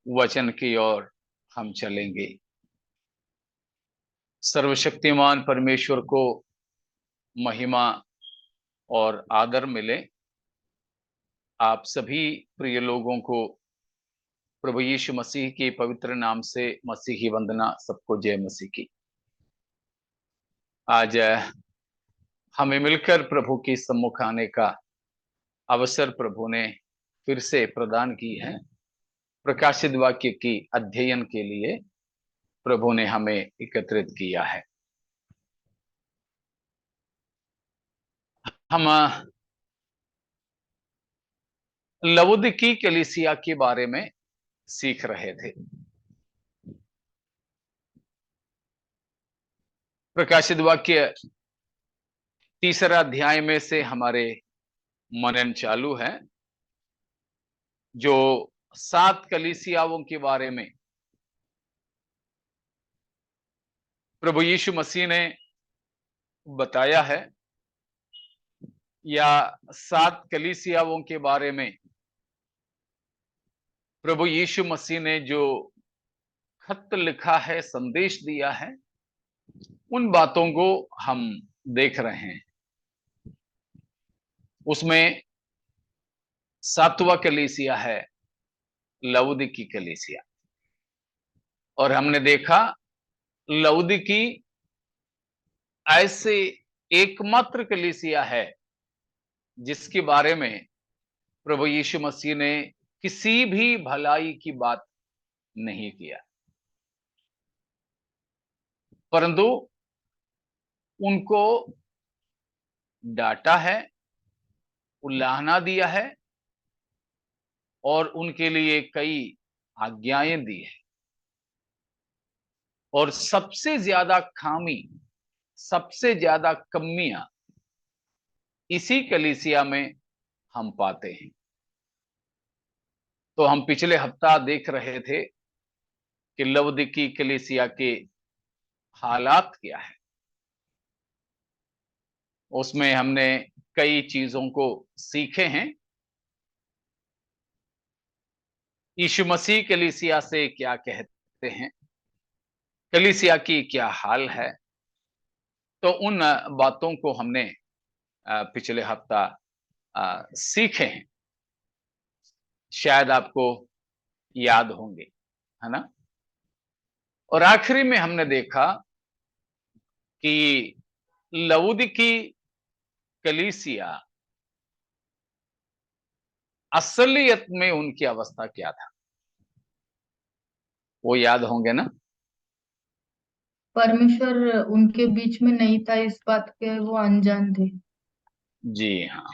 वचन की ओर हम चलेंगे। सर्वशक्तिमान परमेश्वर को महिमा और आदर मिले। आप सभी प्रिय लोगों को प्रभु यीशु मसीह के पवित्र नाम से मसीही वंदना। सबको जय मसीह की। आज हमें मिलकर प्रभु की सम्मुख आने का अवसर प्रभु ने फिर से प्रदान की है। प्रकाशित वाक्य की अध्ययन के लिए प्रभु ने हमें एकत्रित किया है। हम लवोदिकी कलीसिया के बारे में सीख रहे थे। प्रकाशित वाक्य तीसरा अध्याय में से हमारे मनन चालू है, जो 7 कलीसियाओं के बारे में प्रभु यीशु मसीह ने बताया है, या 7 कलीसियाओं के बारे में प्रभु यीशु मसीह ने जो खत लिखा है, संदेश दिया है, उन बातों को हम देख रहे हैं। उसमें 7वां कलीसिया है लवोदिकी कलीसिया। और हमने देखा लवोदिकी ऐसे एकमात्र कलीसिया है जिसके बारे में प्रभु यीशु मसीह ने किसी भी भलाई की बात नहीं किया, परंतु उनको डांटा है, उल्लाहना दिया है और उनके लिए कई आज्ञाएं दी है। और सबसे ज्यादा खामी, सबसे ज्यादा कमियां इसी कलीसिया में हम पाते हैं। तो हम पिछले हफ्ता देख रहे थे कि लवोदिकी कलीसिया के हालात क्या है। उसमें हमने कई चीजों को सीखे हैं। यीशु मसीह कलीसिया से क्या कहते हैं, कलीसिया की क्या हाल है, तो उन बातों को हमने पिछले हफ्ता सीखे हैं। शायद आपको याद होंगे, है ना। और आखिरी में हमने देखा कि लवोदिकी कलीसिया असलियत में उनकी अवस्था क्या था, वो याद होंगे ना। परमेश्वर उनके बीच में नहीं था, इस बात के वो अनजान थे। जी हाँ।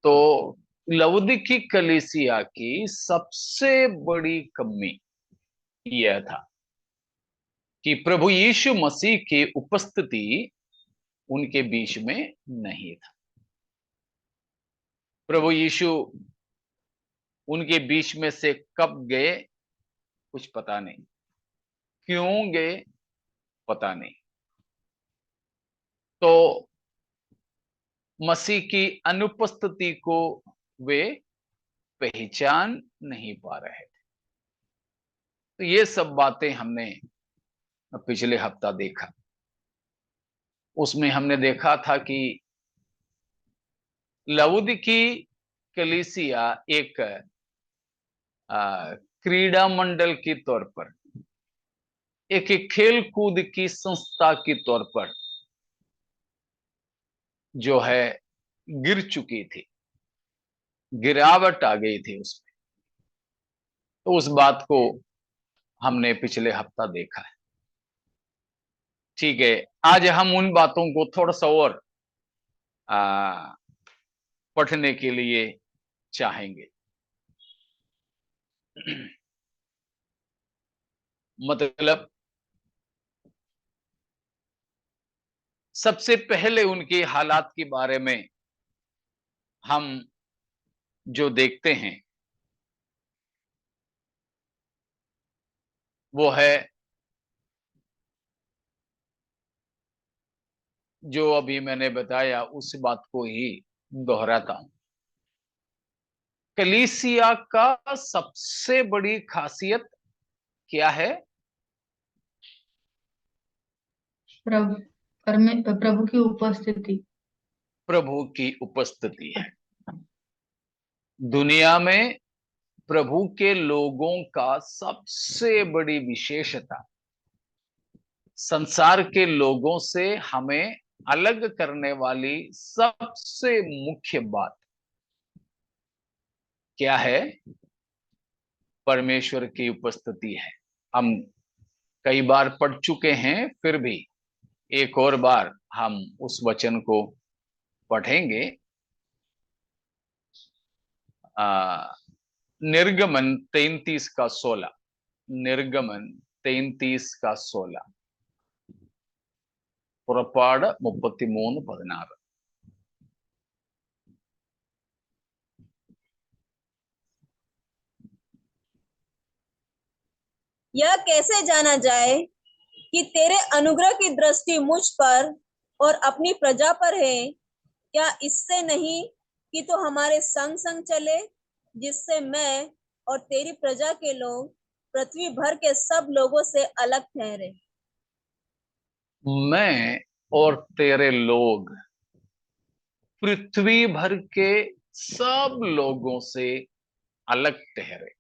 तो लवोदिकी कलीसिया की सबसे बड़ी कमी यह था कि प्रभु यीशु मसीह की उपस्थिति उनके बीच में नहीं था। प्रभु यीशु उनके बीच में से कब गए कुछ पता नहीं, क्यों गए पता नहीं। तो मसीह की अनुपस्थिति को वे पहचान नहीं पा रहे थे। तो ये सब बातें हमने पिछले हफ्ता देखा। उसमें हमने देखा था कि लवोदिकी कलीसिया एक क्रीड़ा मंडल के तौर पर, एक खेल कूद की संस्था के तौर पर जो है गिर चुकी थी, गिरावट आ गई थी उसमें। तो उस बात को हमने पिछले हफ्ता देखा है। ठीक है, आज हम उन बातों को थोड़ा सा और पढ़ने के लिए चाहेंगे। मतलब सबसे पहले उनके हालात के बारे में हम जो देखते हैं वो है जो अभी मैंने बताया, उस बात को ही दोहराता हूं। कलीसिया का सबसे बड़ी खासियत क्या है? प्रभु की उपस्थिति। प्रभु की उपस्थिति है। दुनिया में प्रभु के लोगों का सबसे बड़ी विशेषता, संसार के लोगों से हमें अलग करने वाली सबसे मुख्य बात क्या है? परमेश्वर की उपस्थिति है। हम कई बार पढ़ चुके हैं, फिर भी एक और बार हम उस वचन को पढ़ेंगे। निर्गमन 33 का 16। निर्गमन 33 का 16। പുറപ്പാട് 33:16। यह कैसे जाना जाए कि तेरे अनुग्रह की दृष्टि मुझ पर और अपनी प्रजा पर है? क्या इससे नहीं कि तो हमारे संग संग चले, जिससे मैं और तेरी प्रजा के लोग पृथ्वी भर के सब लोगों से अलग ठहरे। मैं और तेरे लोग पृथ्वी भर के सब लोगों से अलग ठहरे।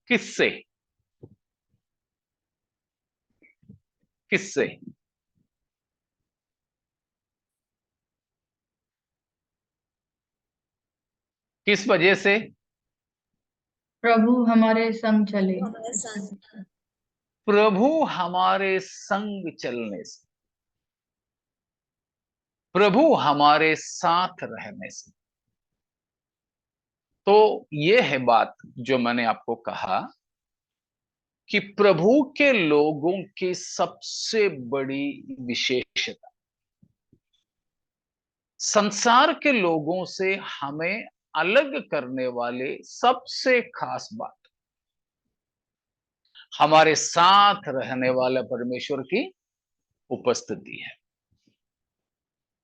किससे? किससे? किस वजह से? प्रभु हमारे संग चले। हमारे संग। प्रभु हमारे संग चलने से, प्रभु हमारे साथ रहने से। तो ये है बात जो मैंने आपको कहा कि प्रभु के लोगों की सबसे बड़ी विशेषता, संसार के लोगों से हमें अलग करने वाले सबसे खास बात, हमारे साथ रहने वाला परमेश्वर की उपस्थिति है।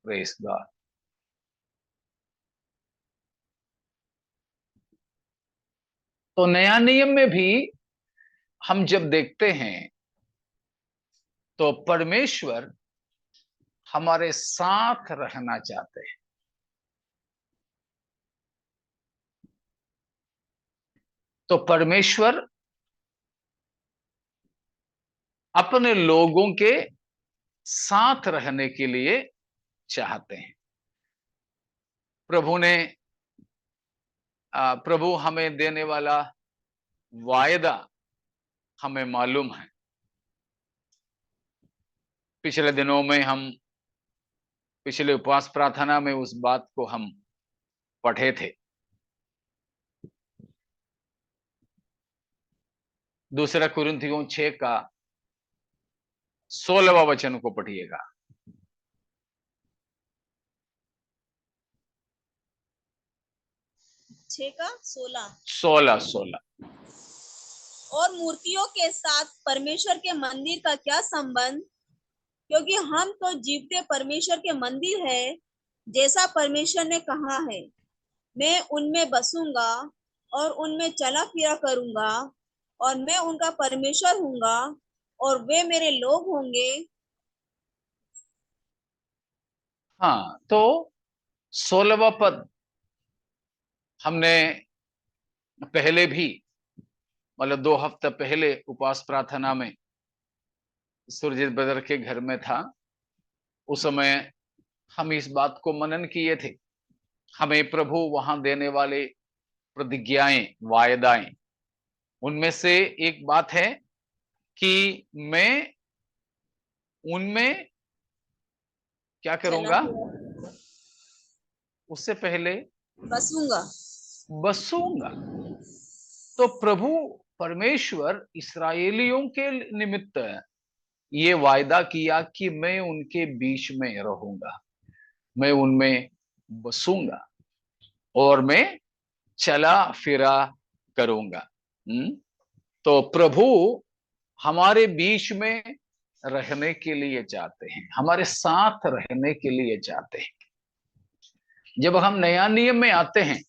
Praise God. तो नया नियम में भी हम जब देखते हैं तो परमेश्वर हमारे साथ रहना चाहते हैं। तो परमेश्वर अपने लोगों के साथ रहने के लिए चाहते हैं। प्रभु हमें देने वाला वायदा हमें मालूम है। पिछले दिनों में पिछले उपवास प्रार्थना में उस बात को हम पढ़े थे। दूसरा कुरिन्थियों 6 का 16वां वचन को पढ़िएगा। 6 का 16। 16। और मूर्तियों के साथ परमेश्वर के मंदिर का क्या संबंध? क्योंकि हम तो जीवते परमेश्वर के मंदिर है, जैसा परमेश्वर ने कहा है, मैं उनमें बसूंगा और उनमें चला फिरा करूंगा, और मैं उनका परमेश्वर हूंगा और वे मेरे लोग होंगे। हाँ, तो 16वां पद हमने पहले भी, मतलब 2 हफ्ते पहले उपवास प्रार्थना में सुरजीत ब्रदर के घर में था। उस समय हम इस बात को मनन किए थे। हमें प्रभु वहां देने वाले प्रतिज्ञाएं, वायदाएं, उनमें से एक बात है कि मैं उनमें क्या करूंगा? उससे पहले बसूंगा। बसूंगा। तो प्रभु परमेश्वर इस्राएलियों के निमित्त ये वायदा किया कि मैं उनके बीच में रहूंगा, मैं उनमें बसूंगा और मैं चला फिरा करूंगा। तो प्रभु हमारे बीच में रहने के लिए चाहते हैं, हमारे साथ रहने के लिए चाहते हैं। जब हम नया नियम में आते हैं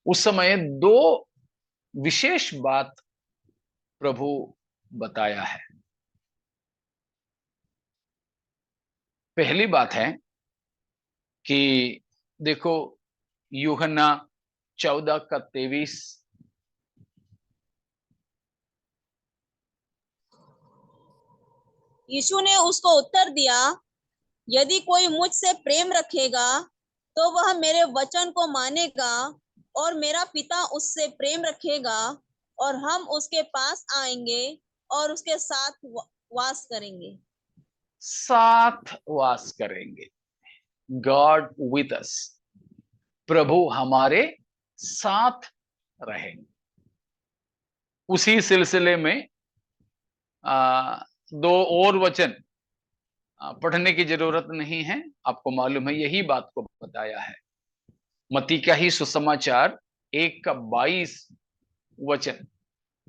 उस समय दो विशेष बात प्रभु बताया है। पहली बात है कि देखो यूहन्ना 14:23, यीशु ने उसको उत्तर दिया, यदि कोई मुझसे प्रेम रखेगा तो वह मेरे वचन को मानेगा, और मेरा पिता उससे प्रेम रखेगा, और हम उसके पास आएंगे और उसके साथ वास करेंगे। साथ वास करेंगे। गॉड विद अस, प्रभु हमारे साथ रहेंगे। उसी सिलसिले में दो और वचन पढ़ने की जरूरत नहीं है, आपको मालूम है, यही बात को बताया है। मत्ती का ही सुसमाचार 1:22 वचन,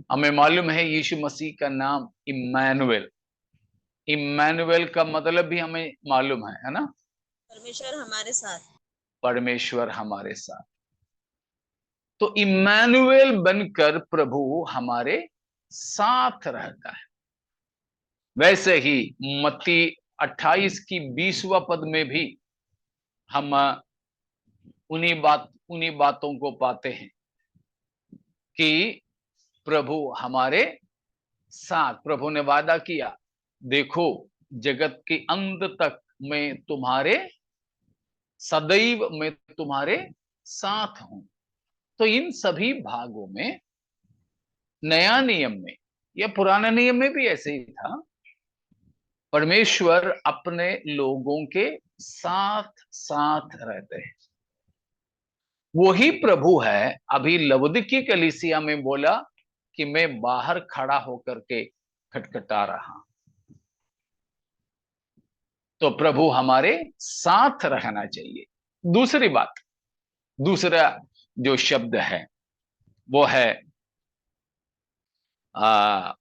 हमें मालूम है यीशु मसीह का नाम इम्मानुएल, इम्मानुएल का मतलब भी हमें मालूम है ना, परमेश्वर हमारे साथ। परमेश्वर हमारे साथ। तो इम्मानुएल बनकर प्रभु हमारे साथ रहता है। वैसे ही मत्ती 28 की 20वां पद में भी हम उन्हीं बातों को पाते हैं कि प्रभु हमारे साथ, प्रभु ने वादा किया, देखो जगत के अंत तक मैं तुम्हारे सदैव मैं तुम्हारे साथ हूं। तो इन सभी भागों में, नया नियम में या पुराने नियम में भी ऐसे ही था, परमेश्वर अपने लोगों के साथ साथ रहते हैं। वही प्रभु है। अभी लवोदिकी कलीसिया में बोला कि मैं बाहर खड़ा होकर के खटखटा रहा। तो प्रभु हमारे साथ रहना चाहिए। दूसरी बात, दूसरा जो शब्द है वो है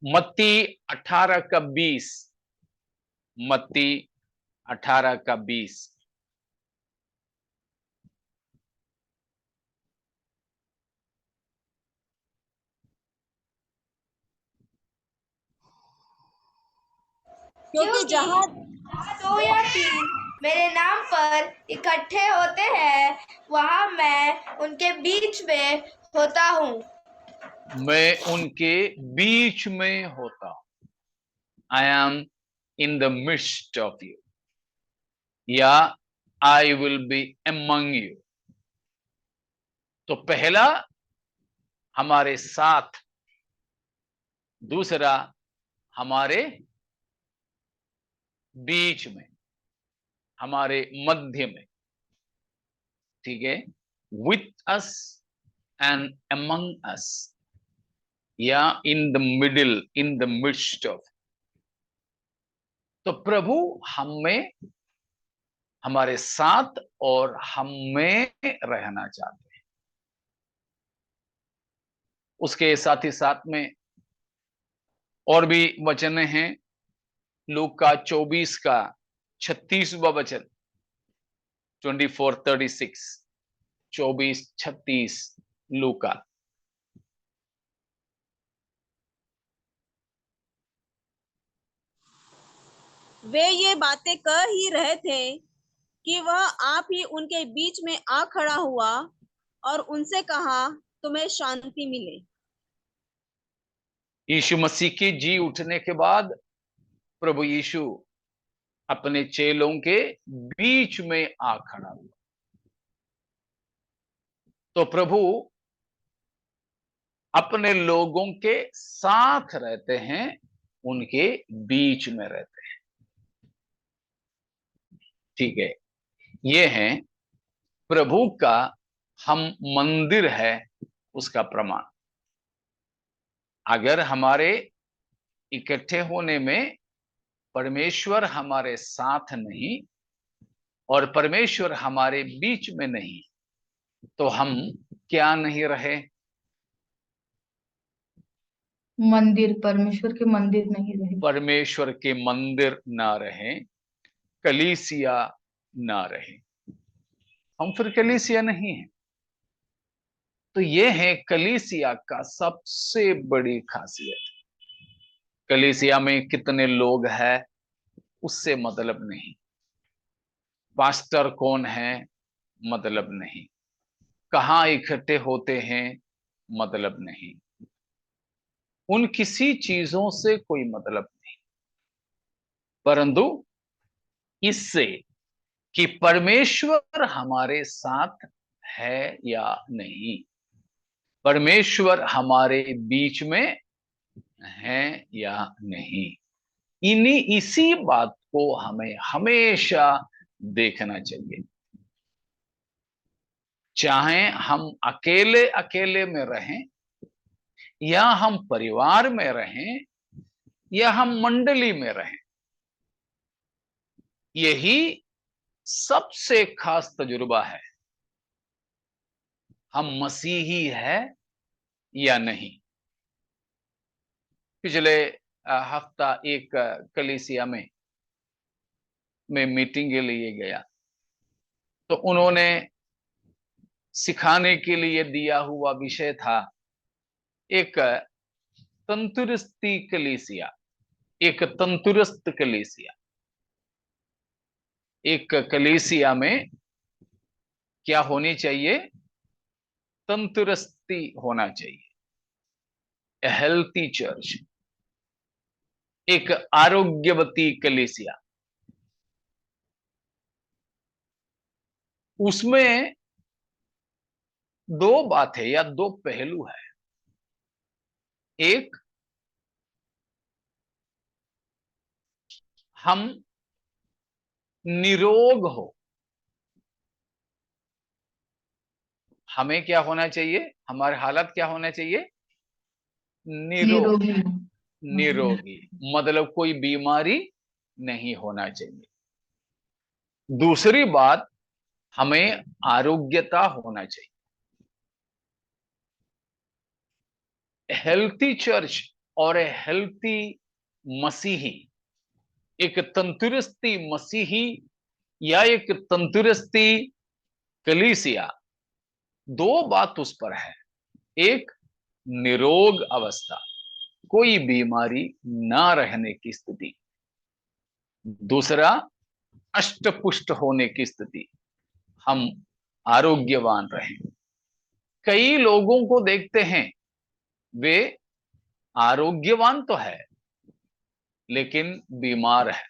मत्ती 18:20, मत्ती 18:20। क्योंकि जहां दो या तीन मेरे नाम पर इकट्ठे होते हैं, वहां मैं उनके बीच में होता हूँ। मैं उनके बीच में होता हूं। I am in the midst of you, या I will be among you. तो पहला हमारे साथ, दूसरा हमारे बीच में, हमारे मध्य में, ठीक है, विथ अस एंड एमंग अस, या in the middle, in the midst of. तो प्रभु हमें, हमारे साथ और हम में रहना चाहते हैं। उसके साथ ही साथ में और भी वचन हैं। लूका 24:36 वचन, 24:36, 24:36 लूका। वे ये बातें कह ही रहे थे कि वह आप ही उनके बीच में आ खड़ा हुआ और उनसे कहा, तुम्हें शांति मिले। यीशु मसीह के जी उठने के बाद प्रभु यीशु अपने चेलों के बीच में आ खड़ा हुआ। तो प्रभु अपने लोगों के साथ रहते हैं, उनके बीच में रहते हैं। ठीक है, ये है प्रभु का हम मंदिर है उसका प्रमाण। अगर हमारे इकट्ठे होने में परमेश्वर हमारे साथ नहीं और परमेश्वर हमारे बीच में नहीं, तो हम क्या नहीं रहे? मंदिर, परमेश्वर के मंदिर नहीं रहे। परमेश्वर के मंदिर ना रहे, कलीसिया ना रहे। हम फिर कलीसिया नहीं है। तो ये है कलीसिया का सबसे बड़ी खासियत। कलीसिया में कितने लोग हैं उससे मतलब नहीं, पास्टर कौन है मतलब नहीं, कहाँ इकट्ठे होते हैं मतलब नहीं, उन किसी चीजों से कोई मतलब नहीं, परंतु इससे कि परमेश्वर हमारे साथ है या नहीं, परमेश्वर हमारे बीच में है या नहीं, इसी बात को हमें हमेशा देखना चाहिए। चाहे हम अकेले अकेले में रहें, या हम परिवार में रहें, या हम मंडली में रहें, यही सबसे खास तजुर्बा है, हम मसीही है या नहीं। पिछले हफ्ता एक कलीसिया में मैं मीटिंग के लिए गया, तो उन्होंने सिखाने के लिए दिया हुआ विषय था एक तंदुरुस्ती कलीसिया, एक तंदुरुस्त कलीसिया। एक कलीसिया में क्या होनी चाहिए? तंदुरुस्ती होना चाहिए, ए हेल्थी चर्च, एक आरोग्यवती कलीसिया। उसमें दो बातें या दो पहलू है। एक, हम निरोग हो, हमें क्या होना चाहिए, हमारे हालत क्या होना चाहिए? निरोग, निरोगी। निरोगी, मतलब कोई बीमारी नहीं होना चाहिए। दूसरी बात, हमें आरोग्यता होना चाहिए। हेल्थी चर्च और ए हेल्थी मसीही, एक तंदुरुस्ती मसीही या एक तंदुरुस्ती कलीसिया, दो बात उस पर है। एक, निरोग अवस्था, कोई बीमारी ना रहने की स्थिति। दूसरा, अष्टपुष्ट होने की स्थिति, हम आरोग्यवान रहें। कई लोगों को देखते हैं, वे आरोग्यवान तो है लेकिन बीमार है।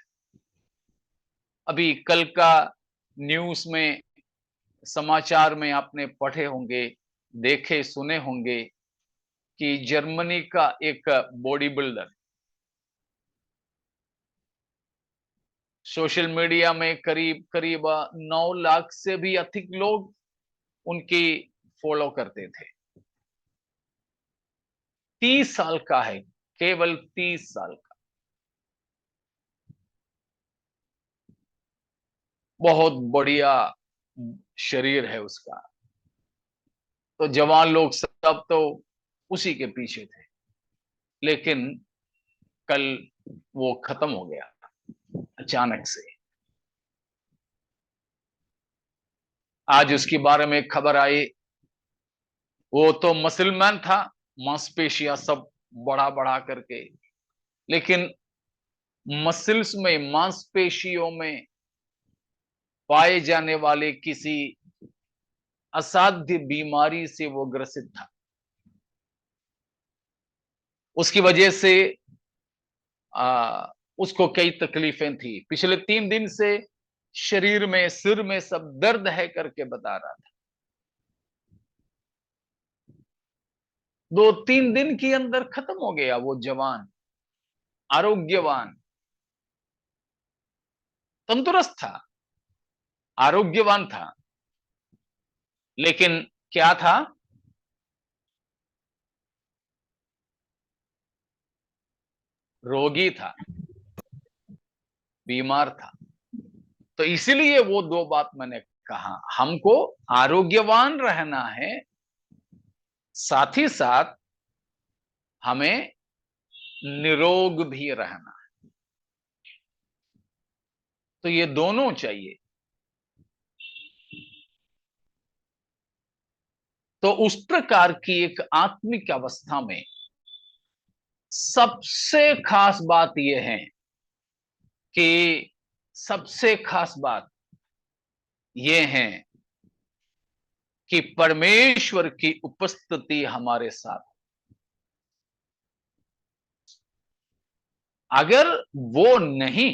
अभी कल का न्यूज में, समाचार में आपने पढ़े होंगे, देखे सुने होंगे कि जर्मनी का एक बॉडी बिल्डर सोशल मीडिया में करीब करीब 9 लाख से भी अधिक लोग उनकी फॉलो करते थे। 30 साल का है, केवल 30 साल का, बहुत बढ़िया शरीर है उसका। तो जवान लोग सब तो उसी के पीछे थे, लेकिन कल वो खत्म हो गया अचानक से। आज उसके बारे में खबर आई, वो तो मसलमैन था, मांसपेशियां सब बढ़ा बढ़ा करके, लेकिन मसल्स में, मांसपेशियों में पाए जाने वाले किसी असाध्य बीमारी से वो ग्रसित था। उसकी वजह से उसको कई तकलीफें थी। पिछले 3 दिन से शरीर में, सिर में सब दर्द है करके बता रहा था। 2-3 दिन के अंदर खत्म हो गया वो जवान, आरोग्यवान, तंदुरुस्त था, आरोग्यवान था, लेकिन क्या था? रोगी था, बीमार था। तो इसीलिए वो दो बात मैंने कहा, हमको आरोग्यवान रहना है, साथ ही साथ हमें निरोग भी रहना है। तो ये दोनों चाहिए। तो उस प्रकार की एक आत्मिक अवस्था में सबसे खास बात यह है कि सबसे खास बात यह है कि परमेश्वर की उपस्थिति हमारे साथ। अगर वो नहीं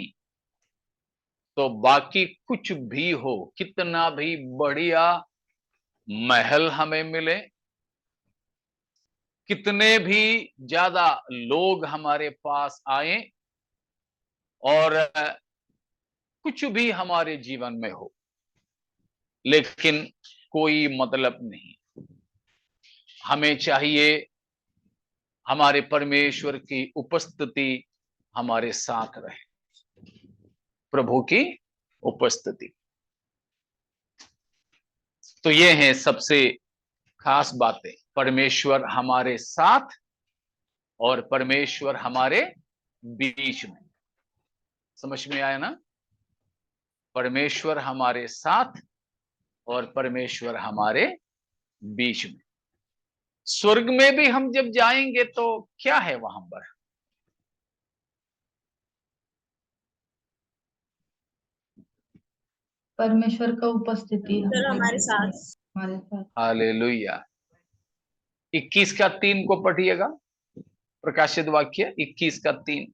तो बाकी कुछ भी हो, कितना भी बढ़िया महल हमें मिले, कितने भी ज्यादा लोग हमारे पास आए और कुछ भी हमारे जीवन में हो, लेकिन कोई मतलब नहीं। हमें चाहिए हमारे परमेश्वर की उपस्थिति हमारे साथ रहे, प्रभु की उपस्थिति। तो ये हैं सबसे खास बातें, परमेश्वर हमारे साथ और परमेश्वर हमारे बीच में। समझ में आया ना? परमेश्वर हमारे साथ और परमेश्वर हमारे बीच में। स्वर्ग में भी हम जब जाएंगे तो क्या है वहां पर? परमेश्वर का उपस्थिति सर हमारे साथ। हमारे साथ। हालेलुया। 21:3 को पढ़िएगा, प्रकाशित वाक्य 21:3।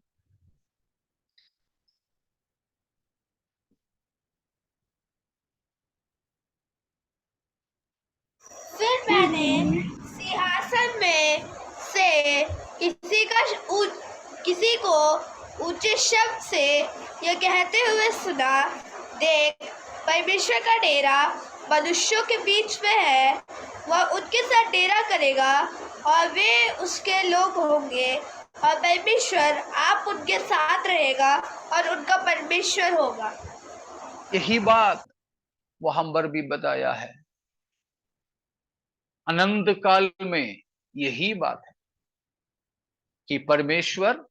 फिर मैंने सिंहासन में से किसी को ऊंचे शब्द से यह कहते हुए सुना, देख, परमेश्वर का डेरा मनुष्यों के बीच में है, वह उनके साथ डेरा करेगा और वे उसके लोग होंगे और परमेश्वर आप उनके साथ रहेगा और उनका परमेश्वर होगा। यही बात वहां पर भी बताया है। अनंत काल में यही बात है कि परमेश्वर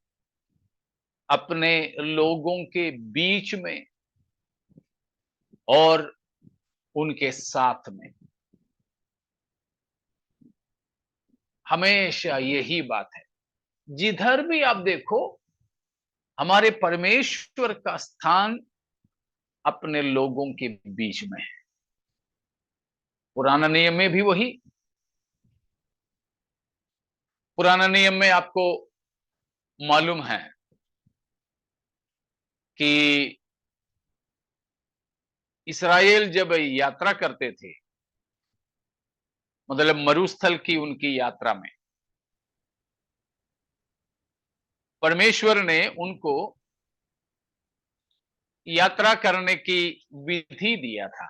अपने लोगों के बीच में और उनके साथ में, हमेशा यही बात है। जिधर भी आप देखो, हमारे परमेश्वर का स्थान अपने लोगों के बीच में है। पुराना नियम में भी वही। पुराना नियम में आपको मालूम है कि इस्राएल जब यात्रा करते थे, मतलब मरुस्थल की उनकी यात्रा में, परमेश्वर ने उनको यात्रा करने की विधि दिया था,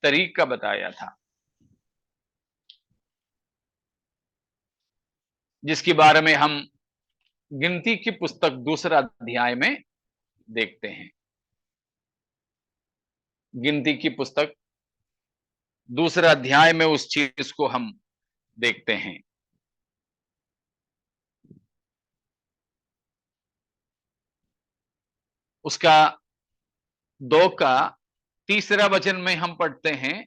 तरीका बताया था, जिसके बारे में हम गिनती की पुस्तक 2 अध्याय में देखते हैं। गिनती की पुस्तक 2 अध्याय में उस चीज को हम देखते हैं। उसका 2 का 3 वचन में हम पढ़ते हैं,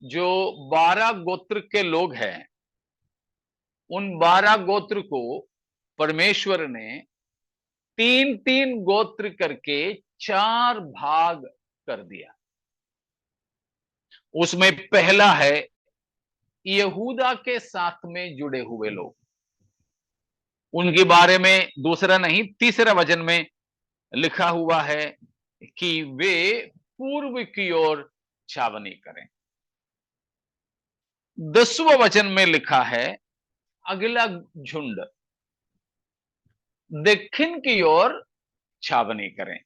जो 12 गोत्र के लोग हैं, उन 12 गोत्र को परमेश्वर ने 3-3 गोत्र करके 4 भाग कर दिया। उसमें पहला है यहूदा के साथ में जुड़े हुए लोग। उनके बारे में 2 नहीं 3 वचन में लिखा हुआ है कि वे पूर्व की ओर छावनी करें। 10वें वचन में लिखा है अगला झुंड दक्षिण की ओर छावनी करें।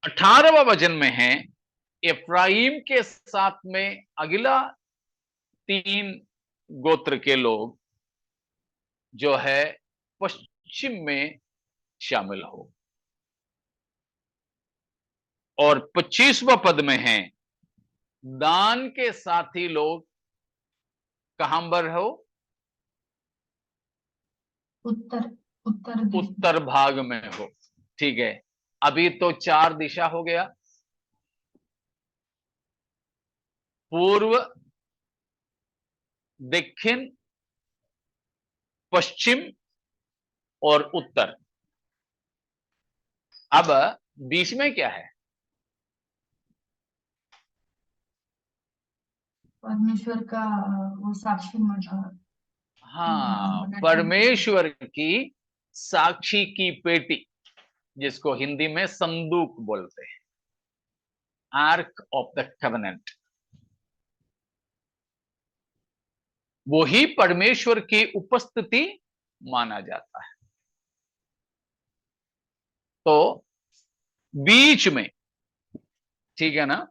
18वें वचन में है इफ्राइम के साथ में अगला 3 गोत्र के लोग जो है पश्चिम में शामिल हो। और 25वें पद में है दान के साथी लोग कहां पर हो? उत्तर भाग में हो। ठीक है, अभी तो 4 दिशा हो गया। पूर्व, दक्षिण, पश्चिम और उत्तर। अब बीच में क्या है? परमेश्वर का वो साक्षी हाँ, बना परमेश्वर की साक्षी की पेटी, जिसको हिंदी में संदूक बोलते हैं, आर्क ऑफ द कवेनेंट। वो ही परमेश्वर की उपस्थिति माना जाता है। तो बीच में, ठीक है ना,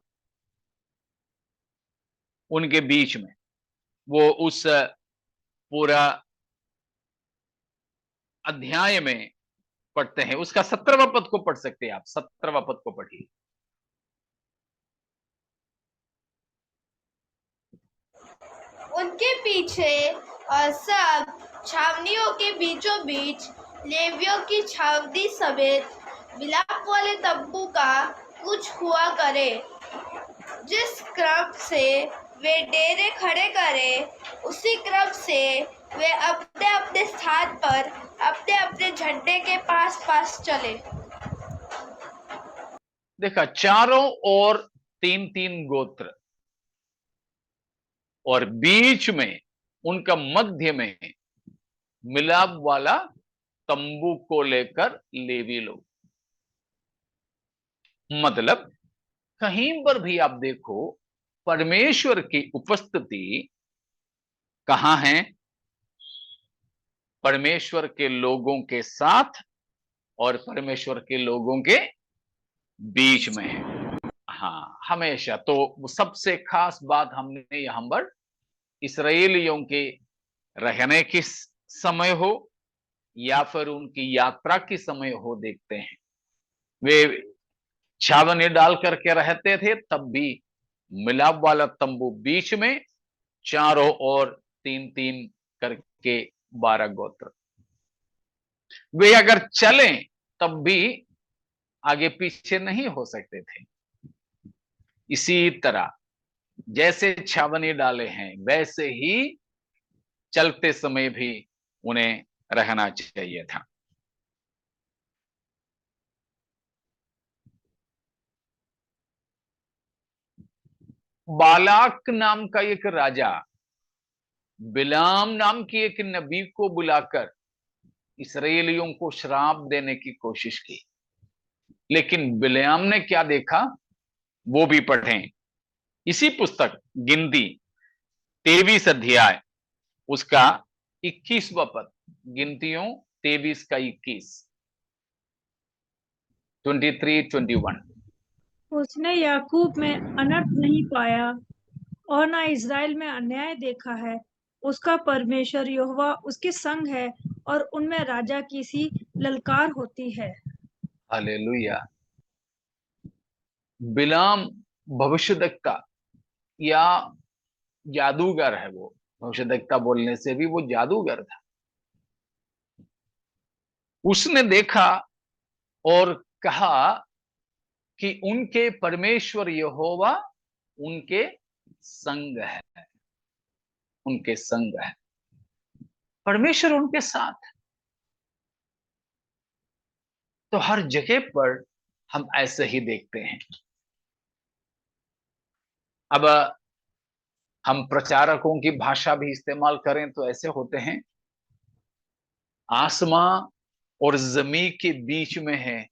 उनके बीच में वो उस पूरा अध्याय में पढ़ते हैं। उसका 17वां पद को पढ़ सकते हैं आप, 17वां पद को पढ़िए। उनके पीछे और सब छावनियों के बीचों बीच लेवियों की छावनी समेत मिलाप वाले तंबू का कुछ हुआ करे। जिस क्रम से वे डेरे खड़े करें, उसी क्रम से वे अपने अपने स्थान पर अपने अपने झंडे के पास पास चले। देखा, चारों ओर 3-3 गोत्र और बीच में उनका मध्य में मिलाप वाला तंबू को लेकर लेवी लोग। मतलब कहीं पर भी आप देखो, परमेश्वर की उपस्थिति कहां है? परमेश्वर के लोगों के साथ और परमेश्वर के लोगों के बीच में है। हाँ, हमेशा। तो सबसे खास बात हमने यहां पर इस्राएलियों के रहने की समय हो या फिर उनकी यात्रा की समय हो, देखते हैं। वे छावनी डाल करके रहते थे, तब भी मिलाप वाला तंबू बीच में, चारों ओर 3-3 करके 12 गोत्र। वे अगर चलें तब भी आगे पीछे नहीं हो सकते थे। इसी तरह जैसे छावनी डाले हैं, वैसे ही चलते समय भी उन्हें रहना चाहिए था। बालाक नाम का एक राजा बिलाम नाम की एक नबी को बुलाकर इस्राएलियों को श्राप देने की कोशिश की, लेकिन बिलाम ने क्या देखा वो भी पढ़ें। इसी पुस्तक गिनती 23 अध्याय, उसका 21वां पद। गिनतियों 23 का 21, 23-21। उसने याकूब में अनर्थ नहीं पाया और ना इज़राइल में अन्याय देखा है। उसका परमेश्वर यहोवा उसके संग है और उनमें राजा की सी ललकार होती है। हालेलुया। बिलाम भविष्यद्वक्ता या जादूगर है। वो भविष्यद्वक्ता बोलने से भी वो जादूगर था। उसने देखा और कहा कि उनके परमेश्वर यहोवा उनके संग है, उनके संग है, परमेश्वर उनके साथ। तो हर जगह पर हम ऐसे ही देखते हैं। अब हम प्रचारकों की भाषा भी इस्तेमाल करें तो ऐसे होते हैं, आसमां और जमीन के बीच में है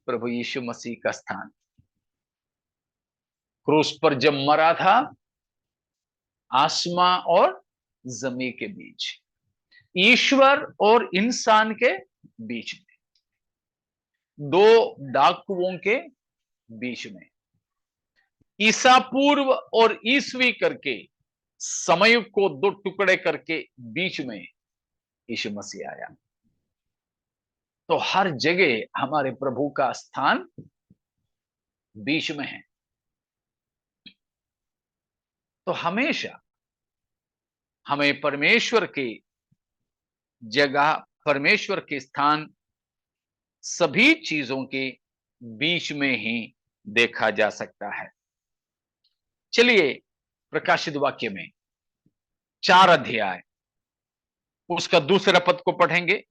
प्रभु यीशु मसीह का स्थान। क्रूस पर जब मरा था, आसमां और जमीन के बीच, ईश्वर और इंसान के बीच में, दो डाकुओं के बीच में, ईसा पूर्व और ईसवी करके समय को दो टुकड़े करके बीच में यीशु मसीह आया। तो हर जगह हमारे प्रभु का स्थान बीच में है। तो हमेशा हमें परमेश्वर की जगह, परमेश्वर के स्थान सभी चीजों के बीच में ही देखा जा सकता है। चलिए प्रकाशित वाक्य में 4 अध्याय, उसका दूसरा पद को पढ़ेंगे,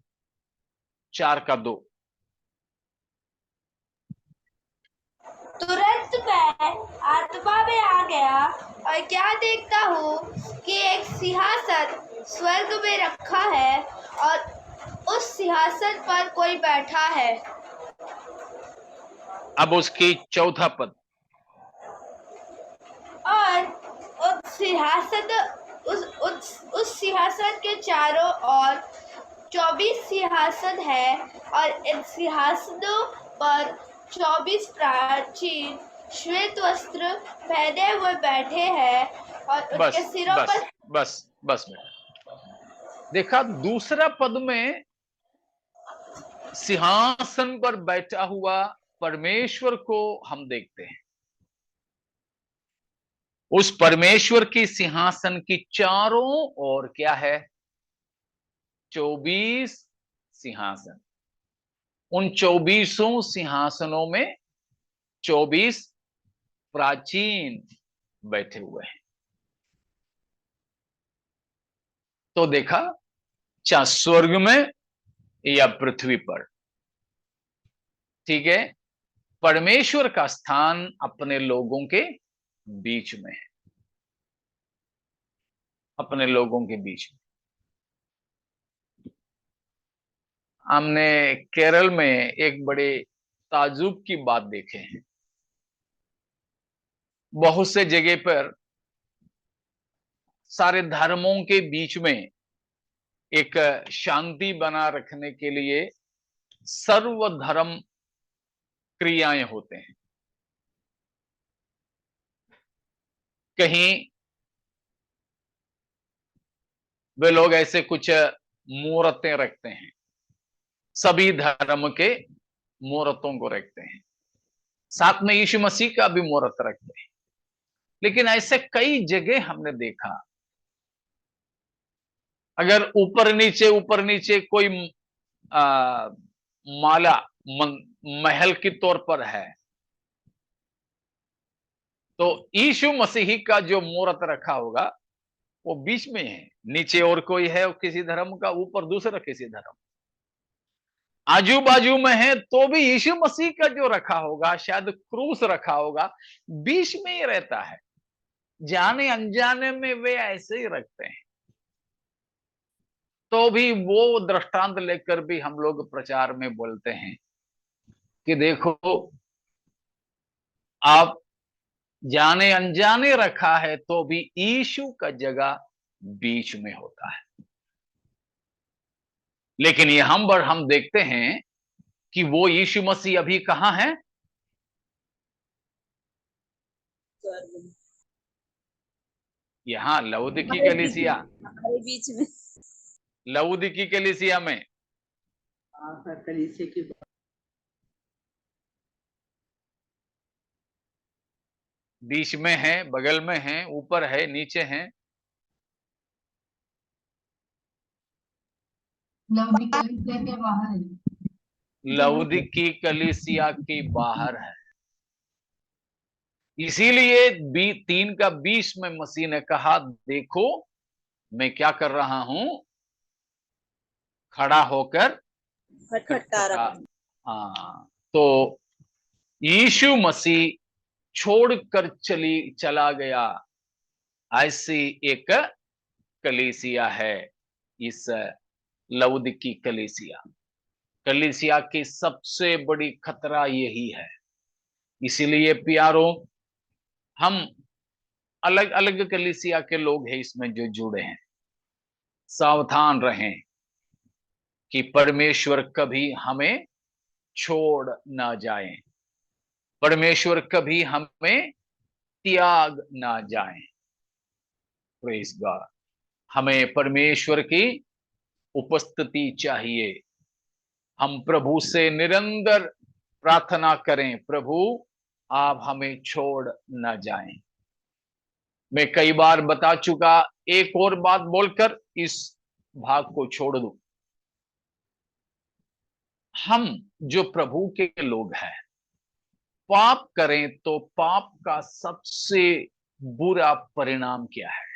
4:2। तुरंत मैं आत्मा में आ गया और क्या देखता हूँ कि एक सिंहासन स्वर्ग में रखा है और उस सिंहासन पर कोई बैठा है। अब उसकी 4 पद। और उस सिंहासन के चारों ओर 24 सिंहासन है और इन सिंहासनों पर 24 प्राचीन श्वेत वस्त्र पहने हुए बैठे हैं और बस उनके सिरों बस पर बस बस बेटा, देखा दूसरा पद में सिंहासन पर बैठा हुआ परमेश्वर को हम देखते हैं। उस परमेश्वर की सिंहासन की चारों ओर क्या है? 24 सिंहासन। उन 24 सिंहासनों में 24 प्राचीन बैठे हुए हैं। तो देखा, चाहे स्वर्ग में या पृथ्वी पर, ठीक है, परमेश्वर का स्थान अपने लोगों के बीच में है, अपने लोगों के बीच में। हमने केरल में एक बड़े ताजुब की बात देखे हैं। बहुत से जगह पर सारे धर्मों के बीच में एक शांति बना रखने के लिए सर्वधर्म क्रियाएं होते हैं। कहीं वे लोग ऐसे कुछ मूर्तें रखते हैं, सभी धर्म के मूर्तों को रखते हैं, साथ में यीशु मसीह का भी मूर्त रखते हैं। लेकिन ऐसे कई जगह हमने देखा, अगर ऊपर नीचे कोई माला महल के तौर पर है, तो यीशु मसीह का जो मूर्त रखा होगा वो बीच में है। नीचे और कोई है किसी धर्म का, ऊपर दूसरा किसी धर्म, आजू बाजू में है तो भी यीशु मसीह का जो रखा होगा, शायद क्रूस रखा होगा, बीच में ही रहता है। जाने अनजाने में वे ऐसे ही रखते हैं। तो भी वो दृष्टांत लेकर भी हम लोग प्रचार में बोलते हैं कि देखो, आप जाने अनजाने रखा है तो भी यीशु का जगह बीच में होता है। लेकिन यहां पर हम देखते हैं कि वो यीशु मसीह अभी कहां है? यहां लवोदिकी कलीसिया, हमारे बीच में। लवोदिकी कलीसिया में। कलीसिया की बीच में है, बगल में है, ऊपर है, नीचे है? लवोदिकिया के बाहर है। लवोदिकी कलीसिया के बाहर है। इसीलिए 3:20 में मसीह ने कहा, देखो मैं क्या कर रहा हूं, खड़ा होकर खटखटा रहा हूं। हाँ, तो यीशु मसीह छोड़कर चला गया, ऐसी एक कलीसिया है इस लवोदिकी कलीसिया की सबसे बड़ी खतरा यही है। इसीलिए प्यारों, हम अलग अलग कलीसिया के लोग हैं इसमें जो जुड़े हैं, सावधान रहें कि परमेश्वर कभी हमें छोड़ ना जाए, परमेश्वर कभी हमें त्याग ना जाए। Praise God. हमें परमेश्वर की उपस्थिति चाहिए। हम प्रभु से निरंतर प्रार्थना करें, प्रभु आप हमें छोड़ न जाएं। मैं कई बार बता चुका, एक और बात बोलकर इस भाग को छोड़ दूं। हम जो प्रभु के लोग हैं, पाप करें तो पाप का सबसे बुरा परिणाम क्या है?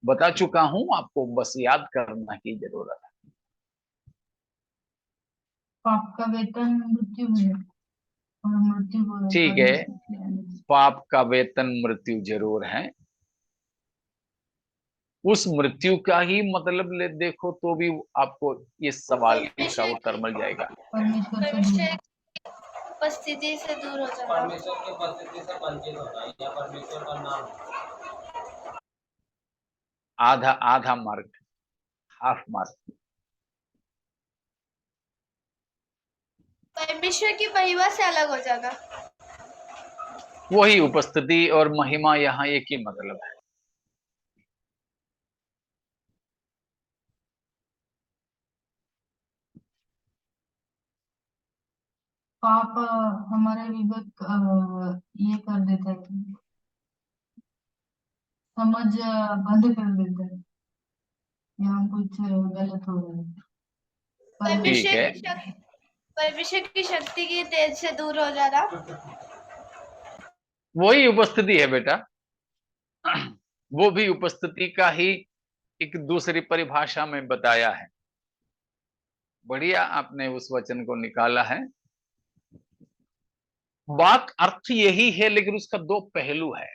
बता चुका हूं, आपको बस याद करना की जरूरत है। पाप का वेतन मृत्यु है और मृत्यु को ठीक है, परमेश्वर की दया। पाप का वेतन मृत्यु जरूर है। उस मृत्यु का ही मतलब ले देखो तो भी आपको इस सवाल का परमेश्वर उत्तर की मिल जाएगा। परमेश्वर से दूर। परमेश्वर की उपस्थिति से दूर हो जाना। परमेश्वर की उपस्थिति से वंचित होना या परमेश्वर का नाम। आधा आधा मार्क, हाफ मार्क। परमेश्वर की महिमा से अलग हो जाना। वही उपस्थिति और महिमा यहाँ एक ही मतलब है। पाप हमारे विवेक ये कर देता है कि समझ बंद कर देता है कि हम कुछ गलत हो रहे हैं। ठीक है, परमेश्वर की शक्ति की तेज से दूर हो जाना। वही उपस्थिति है बेटा। वो भी उपस्थिति का ही एक दूसरी परिभाषा में बताया है। बढ़िया, आपने उस वचन को निकाला है। बात अर्थ यही है, लेकिन उसका दो पहलू है।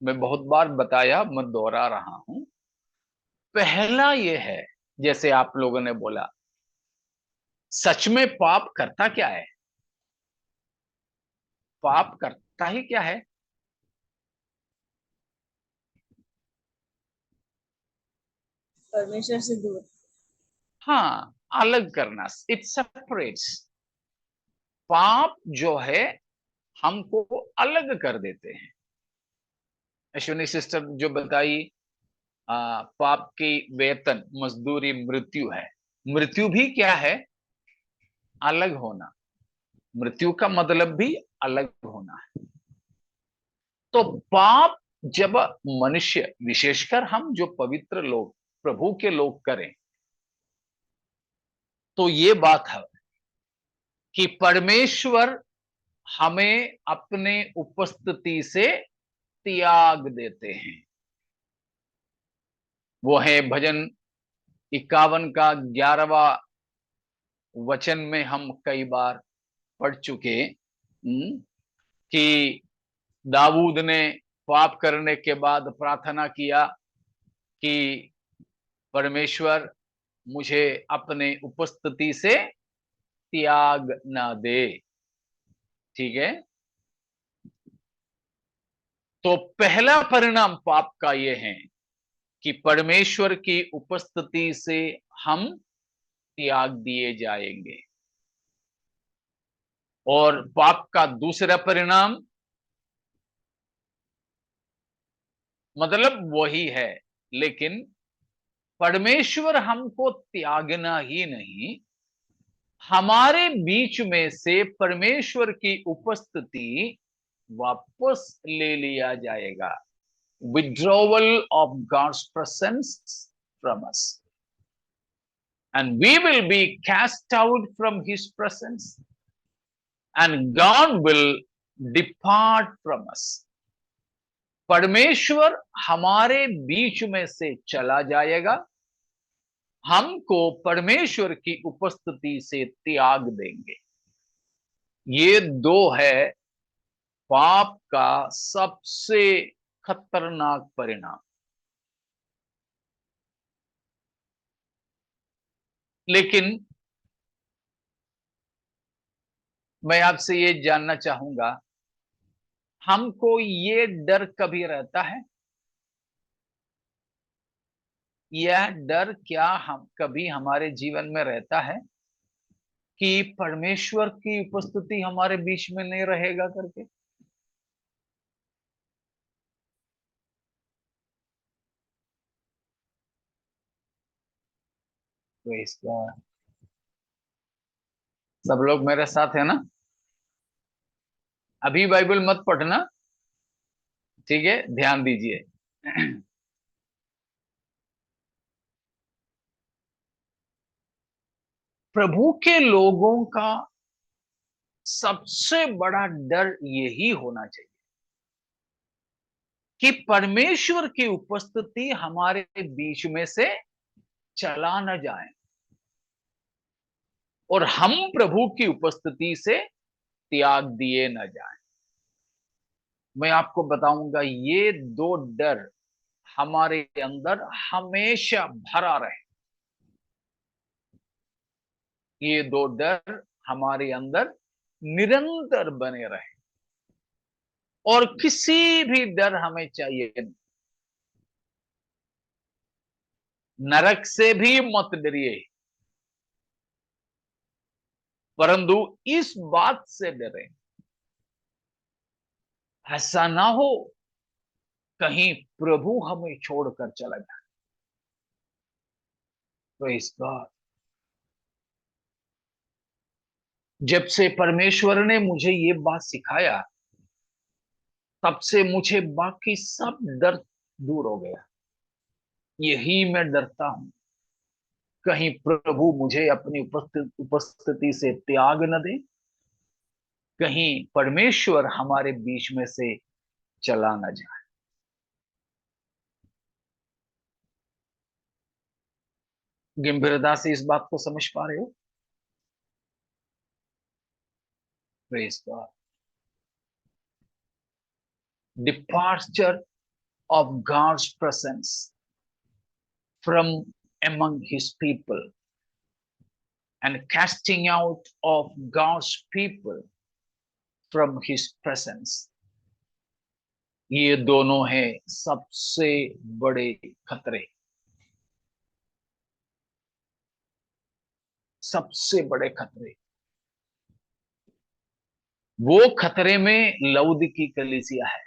मैं बहुत बार बताया, मैं दोहरा रहा हूं। पहला यह है, जैसे आप लोगों ने बोला, सच में पाप करता क्या है? पाप करता ही क्या है? परमेश्वर से दूर। हाँ, अलग करना, इट सेपरेट्स। पाप जो है हमको अलग कर देते हैं। अश्विनी सिस्टर जो बताई, पाप की वेतन मजदूरी मृत्यु है। मृत्यु भी क्या है? अलग होना। मृत्यु का मतलब भी अलग होना है। तो पाप जब मनुष्य, विशेषकर हम जो पवित्र लोग, प्रभु के लोग करें, तो ये बात है कि परमेश्वर हमें अपने उपस्थिति से त्याग देते हैं। वो है भजन 51 का 11वां वचन में हम कई बार पढ़ चुके कि दाऊद ने पाप करने के बाद प्रार्थना किया कि परमेश्वर मुझे अपने उपस्थिति से त्याग ना दे। ठीक है, तो पहला परिणाम पाप का यह है कि परमेश्वर की उपस्थिति से हम त्याग दिए जाएंगे। और पाप का दूसरा परिणाम मतलब वही है, लेकिन परमेश्वर हमको त्यागना ही नहीं, हमारे बीच में से परमेश्वर की उपस्थिति वापस ले लिया जाएगा। Withdrawal of God's presence from us, and we will be cast out from his presence, and God will depart from us. परमेश्वर हमारे बीच में से चला जाएगा, हमको परमेश्वर की उपस्थिति से त्याग देंगे। ये दो है पाप का सबसे खतरनाक परिणाम। लेकिन मैं आपसे ये जानना चाहूंगा, हमको ये डर कभी रहता है? यह डर क्या हम कभी हमारे जीवन में रहता है कि परमेश्वर की उपस्थिति हमारे बीच में नहीं रहेगा करके? तो इसका सब लोग मेरे साथ है ना? अभी बाइबल मत पढ़ना, ठीक है, ध्यान दीजिए। प्रभु के लोगों का सबसे बड़ा डर यही होना चाहिए कि परमेश्वर की उपस्थिति हमारे बीच में से चला न जाए और हम प्रभु की उपस्थिति से त्याग दिए न जाए। मैं आपको बताऊंगा, ये दो डर हमारे अंदर हमेशा भरा रहे। ये दो डर हमारे अंदर निरंतर बने रहे और किसी भी डर हमें चाहिए नहीं। नरक से भी मत डरिए, परंतु इस बात से डरे, ऐसा ना हो कहीं प्रभु हमें छोड़कर चला जाए। Praise God. जब से परमेश्वर ने मुझे ये बात सिखाया, तब से मुझे बाकी सब डर दूर हो गया। यही मैं डरता हूं, कहीं प्रभु मुझे अपनी उपस्थिति से त्याग न दे, कहीं परमेश्वर हमारे बीच में से चला न जाए। गंभीरता से इस बात को समझ पा रहे हो? Praise God. Departure of God's presence from among his people and casting out of God's people from his presence, ये दोनों हैं सबसे बड़े खतरे। सबसे बड़े खतरे। वो खतरे में लौदीकी कलीसिया है।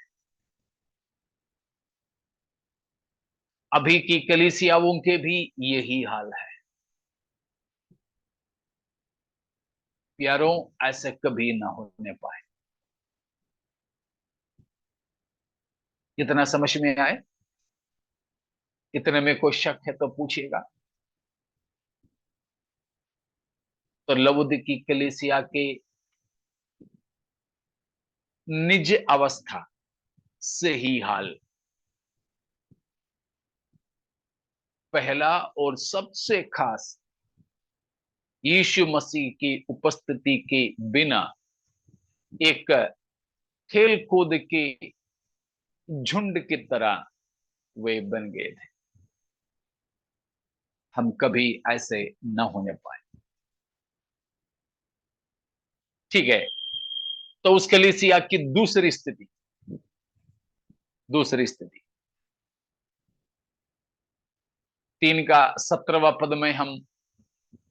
अभी की कलीसियाओं के भी यही हाल है। प्यारों, ऐसे कभी ना होने पाए। इतना समझ में आए? इतने में कोई शक है तो पूछिएगा। तो लौदीकी कलीसिया के निज अवस्था से ही हाल। पहला और सबसे खास, यीशु मसीह की उपस्थिति के बिना एक खेल कूद के झुंड की तरह वे बन गए थे। हम कभी ऐसे न होने पाए। ठीक है, तो उस कलीसिया की दूसरी स्थिति 3 का 17वां पद में हम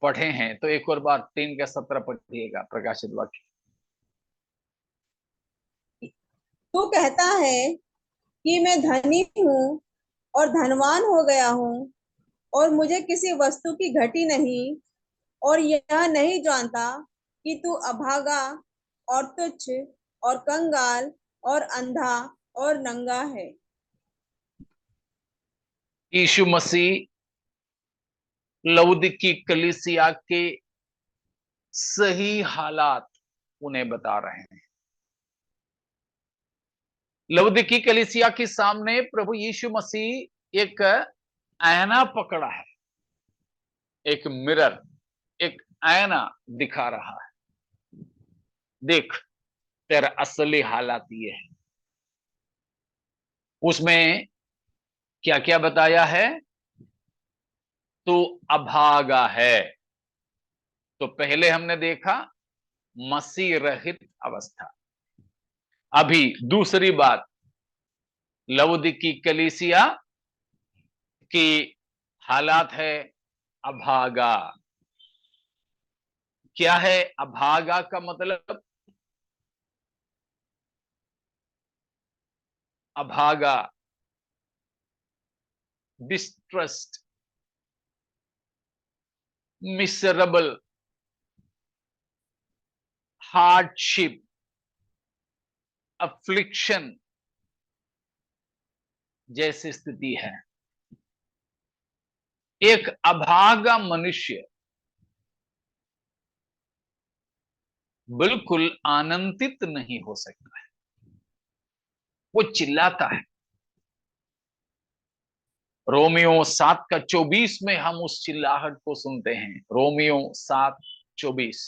पढ़े हैं, तो एक और बार 3 का 17 पढ़िएगा, प्रकाशित वाक्य। तू कहता है कि मैं धनी हूँ और धनवान हो गया हूँ और मुझे किसी वस्तु की घटी नहीं, और यह नहीं जानता कि तू अभागा और तुच्छ और कंगाल और अंधा और नंगा है। यीशु मसीह लौदीकी कलीसिया के सही हालात उन्हें बता रहे हैं। लौदीकी कलीसिया के सामने प्रभु यीशु मसीह एक आईना पकड़ा है, एक मिरर, एक आईना दिखा रहा है। देख, तेरा असली हालात ये है। उसमें क्या क्या बताया है? तू अभागा है। तो पहले हमने देखा मसीह रहित अवस्था। अभी दूसरी बात, लौदीकी कलीसिया की हालात है अभागा। क्या है अभागा का मतलब? अभागा, डिस्ट्रेस्ड, मिसरेबल, हार्डशिप, अफ्लिक्शन जैसी स्थिति है। एक अभागा मनुष्य बिल्कुल आनंदित नहीं हो सकता है। वो चिल्लाता है, रोमियो 7:24 में हम उस चिल्लाहट को सुनते हैं। रोमियो 7:24।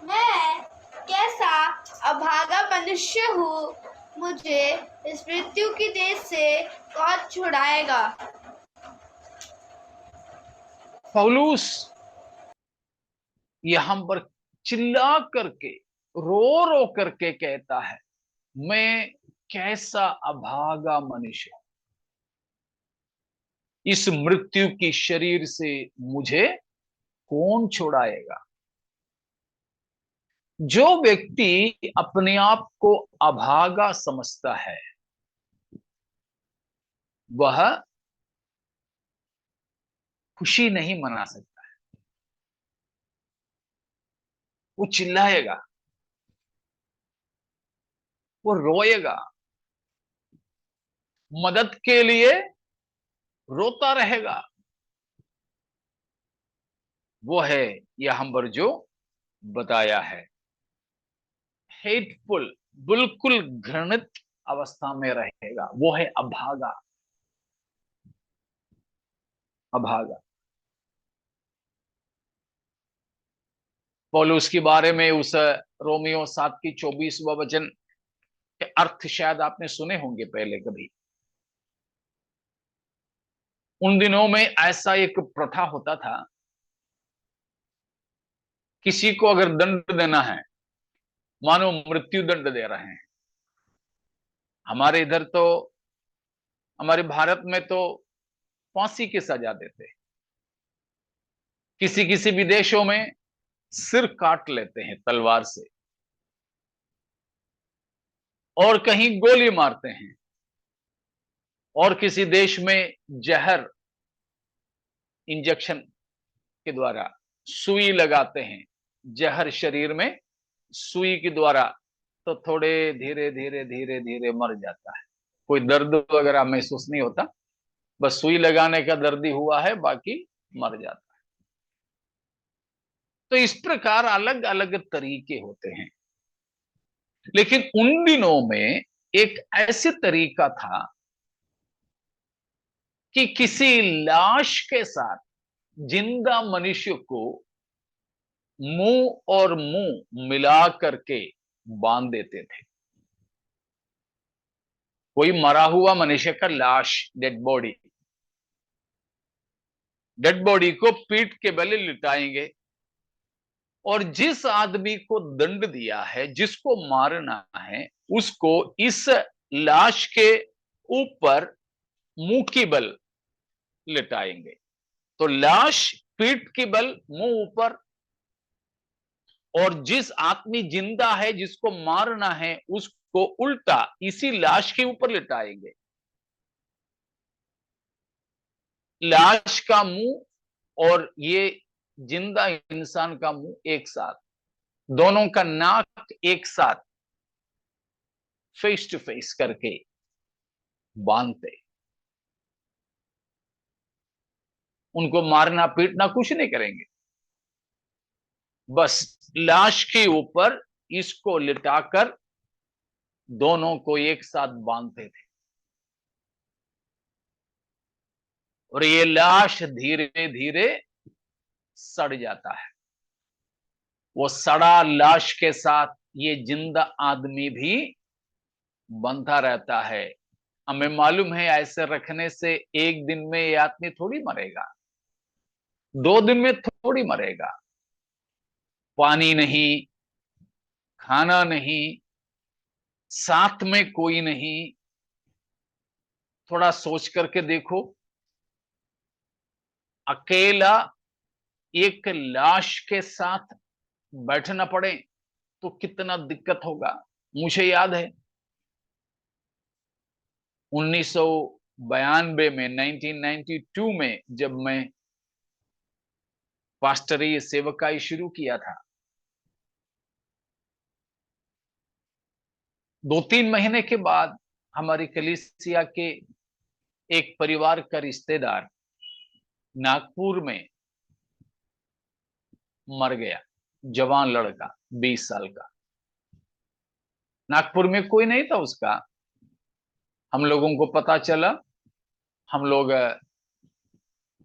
मैं कैसा अभागा मनुष्य हूँ, मुझे इस मृत्यु की देह से कौन छुड़ाएगा। पौलुस यहां पर चिल्ला करके, रो रो करके कहता है, मैं कैसा अभागा मनुष्य, इस मृत्यु की शरीर से मुझे कौन छुड़ाएगा। जो व्यक्ति अपने आप को अभागा समझता है वह खुशी नहीं मना सकता है। वो चिल्लाएगा, वो रोएगा, मदद के लिए रोता रहेगा। वो है यहां पर जो बताया है, हेटफुल, बिल्कुल घृणित अवस्था में रहेगा। वो है अभागा, अभागा। पौलुस के बारे में उस रोमियो 7:24 वचन के अर्थ शायद आपने सुने होंगे पहले कभी। उन दिनों में ऐसा एक प्रथा होता था, किसी को अगर दंड देना है, मानो मृत्यु दंड दे रहे हैं। हमारे इधर तो, हमारे भारत में तो फांसी की सजा देते, किसी किसी विदेशों में सिर काट लेते हैं तलवार से, और कहीं गोली मारते हैं, और किसी देश में जहर इंजेक्शन के द्वारा सुई लगाते हैं, जहर शरीर में सुई के द्वारा, तो थोड़े धीरे धीरे धीरे धीरे मर जाता है। कोई दर्द वगैरह महसूस नहीं होता, बस सुई लगाने का दर्द ही हुआ है, बाकी मर जाता है। तो इस प्रकार अलग अलग तरीके होते हैं। लेकिन उन दिनों में एक ऐसे तरीका था कि किसी लाश के साथ जिंदा मनुष्य को मुंह और मुंह मिला करके बांध देते थे। कोई मरा हुआ मनुष्य का लाश, डेड बॉडी को पीठ के बल लिटाएंगे, और जिस आदमी को दंड दिया है, जिसको मारना है, उसको इस लाश के ऊपर मुंह की बल लिटाएंगे। तो लाश पीठ की बल, मुंह ऊपर, और जिस आदमी जिंदा है जिसको मारना है उसको उल्टा इसी लाश के ऊपर लिटाएंगे। लाश का मुंह और ये जिंदा इंसान का मुंह एक साथ, दोनों का नाक एक साथ फेस टू फेस करके बांधते। उनको मारना पीटना कुछ नहीं करेंगे, बस लाश के ऊपर इसको लिटाकर दोनों को एक साथ बांधते थे। और ये लाश धीरे धीरे सड़ जाता है। वो सड़ा लाश के साथ ये जिंदा आदमी भी बंधा रहता है। हमें मालूम है ऐसे रखने से एक दिन में ये आदमी थोड़ी मरेगा, 2 दिन में थोड़ी मरेगा। पानी नहीं, खाना नहीं, साथ में कोई नहीं। थोड़ा सोच करके देखो, अकेला एक लाश के साथ बैठना पड़े तो कितना दिक्कत होगा। मुझे याद है 1992 में, 1992 में जब मैं पास्टरी सेवकाई शुरू किया था, 2-3 महीने के बाद हमारी कलीसिया के एक परिवार का रिश्तेदार नागपुर में मर गया। जवान लड़का, 20 साल का। नागपुर में कोई नहीं था उसका, हम लोगों को पता चला, हम लोग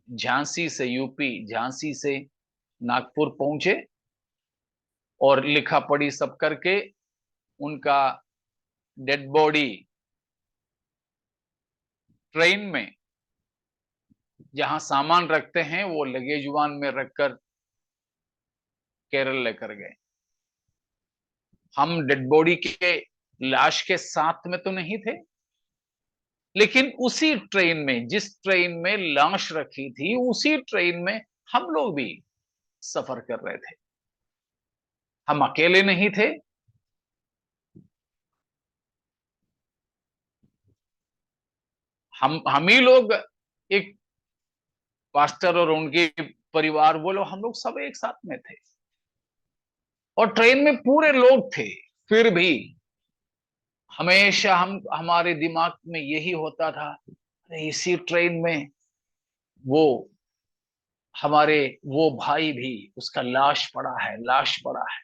झांसी से, यूपी झांसी से नागपुर पहुंचे और लिखा पढ़ी सब करके उनका डेड बॉडी ट्रेन में जहां सामान रखते हैं वो लगेज वान में रखकर केरल लेकर गए। हम डेड बॉडी के लाश के साथ में तो नहीं थे, लेकिन उसी ट्रेन में, जिस ट्रेन में लाश रखी थी, उसी ट्रेन में हम लोग भी सफर कर रहे थे। हम अकेले नहीं थे। हम ही लोग, एक पास्टर और उनके परिवार, वो लोग, हम लोग सब एक साथ में थे और ट्रेन में पूरे लोग थे। फिर भी हमेशा हमारे दिमाग में यही होता था, इसी ट्रेन में वो हमारे वो भाई भी, उसका लाश पड़ा है, लाश पड़ा है।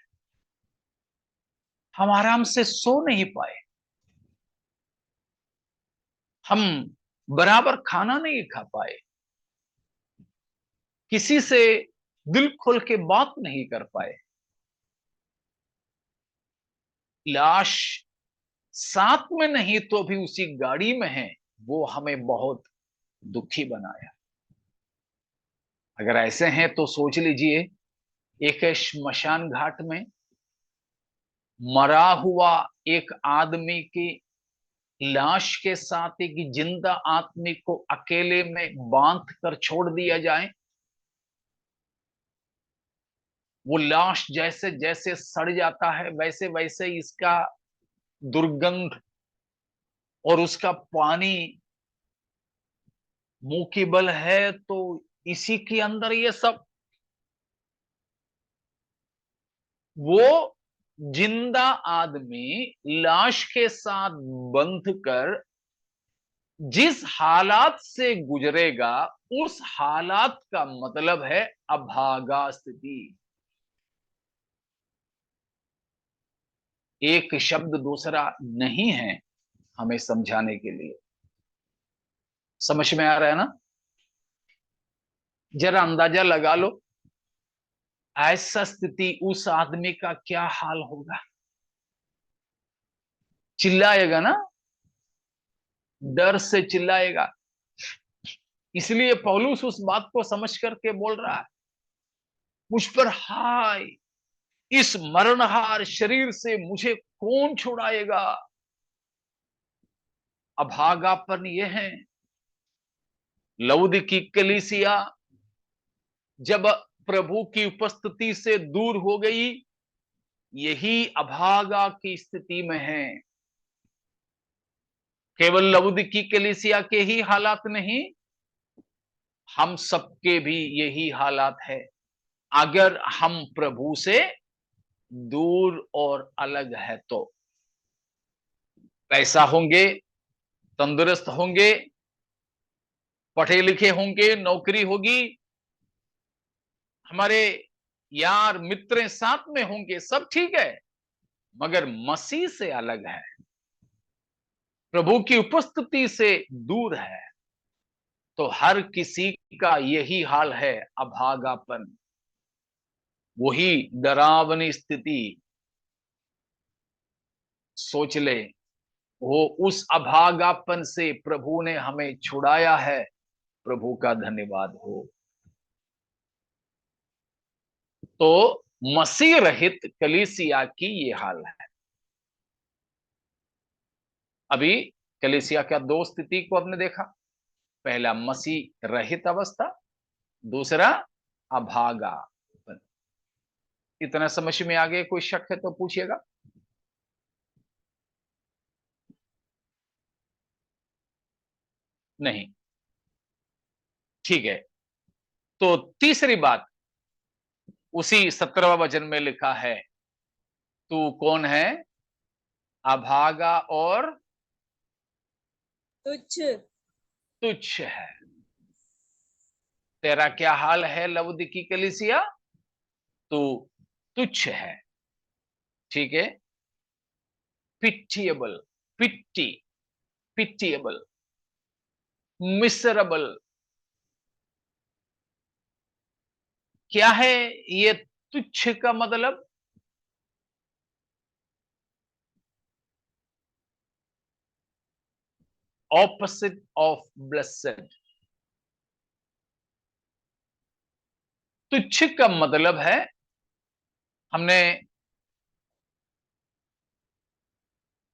हम आराम से सो नहीं पाए, हम बराबर खाना नहीं खा पाए, किसी से दिल खोल के बात नहीं कर पाए। लाश साथ में नहीं तो भी उसी गाड़ी में है, वो हमें बहुत दुखी बनाया। अगर ऐसे हैं तो सोच लीजिए, एक श्मशान घाट में मरा हुआ एक आदमी की लाश के साथ एक जिंदा आदमी को अकेले में बांध कर छोड़ दिया जाए। वो लाश जैसे जैसे सड़ जाता है, वैसे वैसे इसका दुर्गंध और उसका पानी मुंह की बल है, तो इसी के अंदर ये सब, वो जिंदा आदमी लाश के साथ बंध कर जिस हालात से गुजरेगा, उस हालात का मतलब है अभागा स्थिति। एक शब्द दूसरा नहीं है हमें समझाने के लिए। समझ में आ रहा है ना? जरा अंदाजा लगा लो, ऐसा स्थिति उस आदमी का क्या हाल होगा। चिल्लाएगा ना, डर से चिल्लाएगा। इसलिए पौलुस उस बात को समझ करके बोल रहा है, मुझ पर हाय, इस मरणहार शरीर से मुझे कौन छुड़ाएगा। अभागापन यह है। लउदीकी कलीसिया जब प्रभु की उपस्थिति से दूर हो गई, यही अभागा की स्थिति में है। केवल लउदीकी कलीसिया के ही हालात नहीं, हम सबके भी यही हालात है। अगर हम प्रभु से दूर और अलग है तो। पैसा होंगे, तंदुरुस्त होंगे, पढ़े लिखे होंगे, नौकरी होगी, हमारे यार मित्र साथ में होंगे, सब ठीक है, मगर मसीह से अलग है, प्रभु की उपस्थिति से दूर है, तो हर किसी का यही हाल है, अभागापन। वही डरावनी स्थिति। सोच ले, वो उस अभागापन से प्रभु ने हमें छुड़ाया है। प्रभु का धन्यवाद हो। तो मसीह रहित कलीसिया की ये हाल है। अभी कलीसिया का दो स्थिति को हमने देखा। पहला मसीह रहित अवस्था, दूसरा अभागा। इतना समझ में आ गया? कोई शक है तो पूछिएगा। नहीं, ठीक है। तो तीसरी बात उसी 17वां वचन में लिखा है, तू कौन है? अभागा और तुच्छ। तुच्छ है। तेरा क्या हाल है लउदीकी कलीसिया? तू तुच्छ है, ठीक है। पिटिएबल, पिट्टी, पिटिएबल, मिसरेबल। क्या है ये तुच्छ का मतलब? Opposite of blessed. तुच्छ का मतलब है, हमने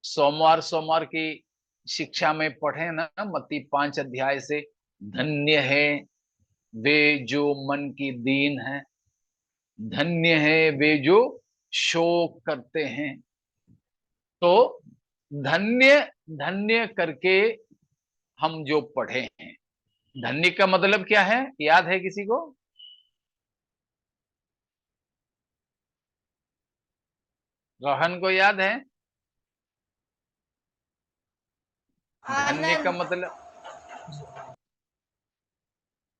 सोमवार की शिक्षा में पढ़े ना, मत्ती 5 अध्याय से, धन्य है वे जो मन की दीन है, धन्य है वे जो शोक करते हैं। तो धन्य धन्य करके हम जो पढ़े हैं, धन्य का मतलब क्या है, याद है किसी को? रोहन को याद है? धन्य का आनंद। मतलब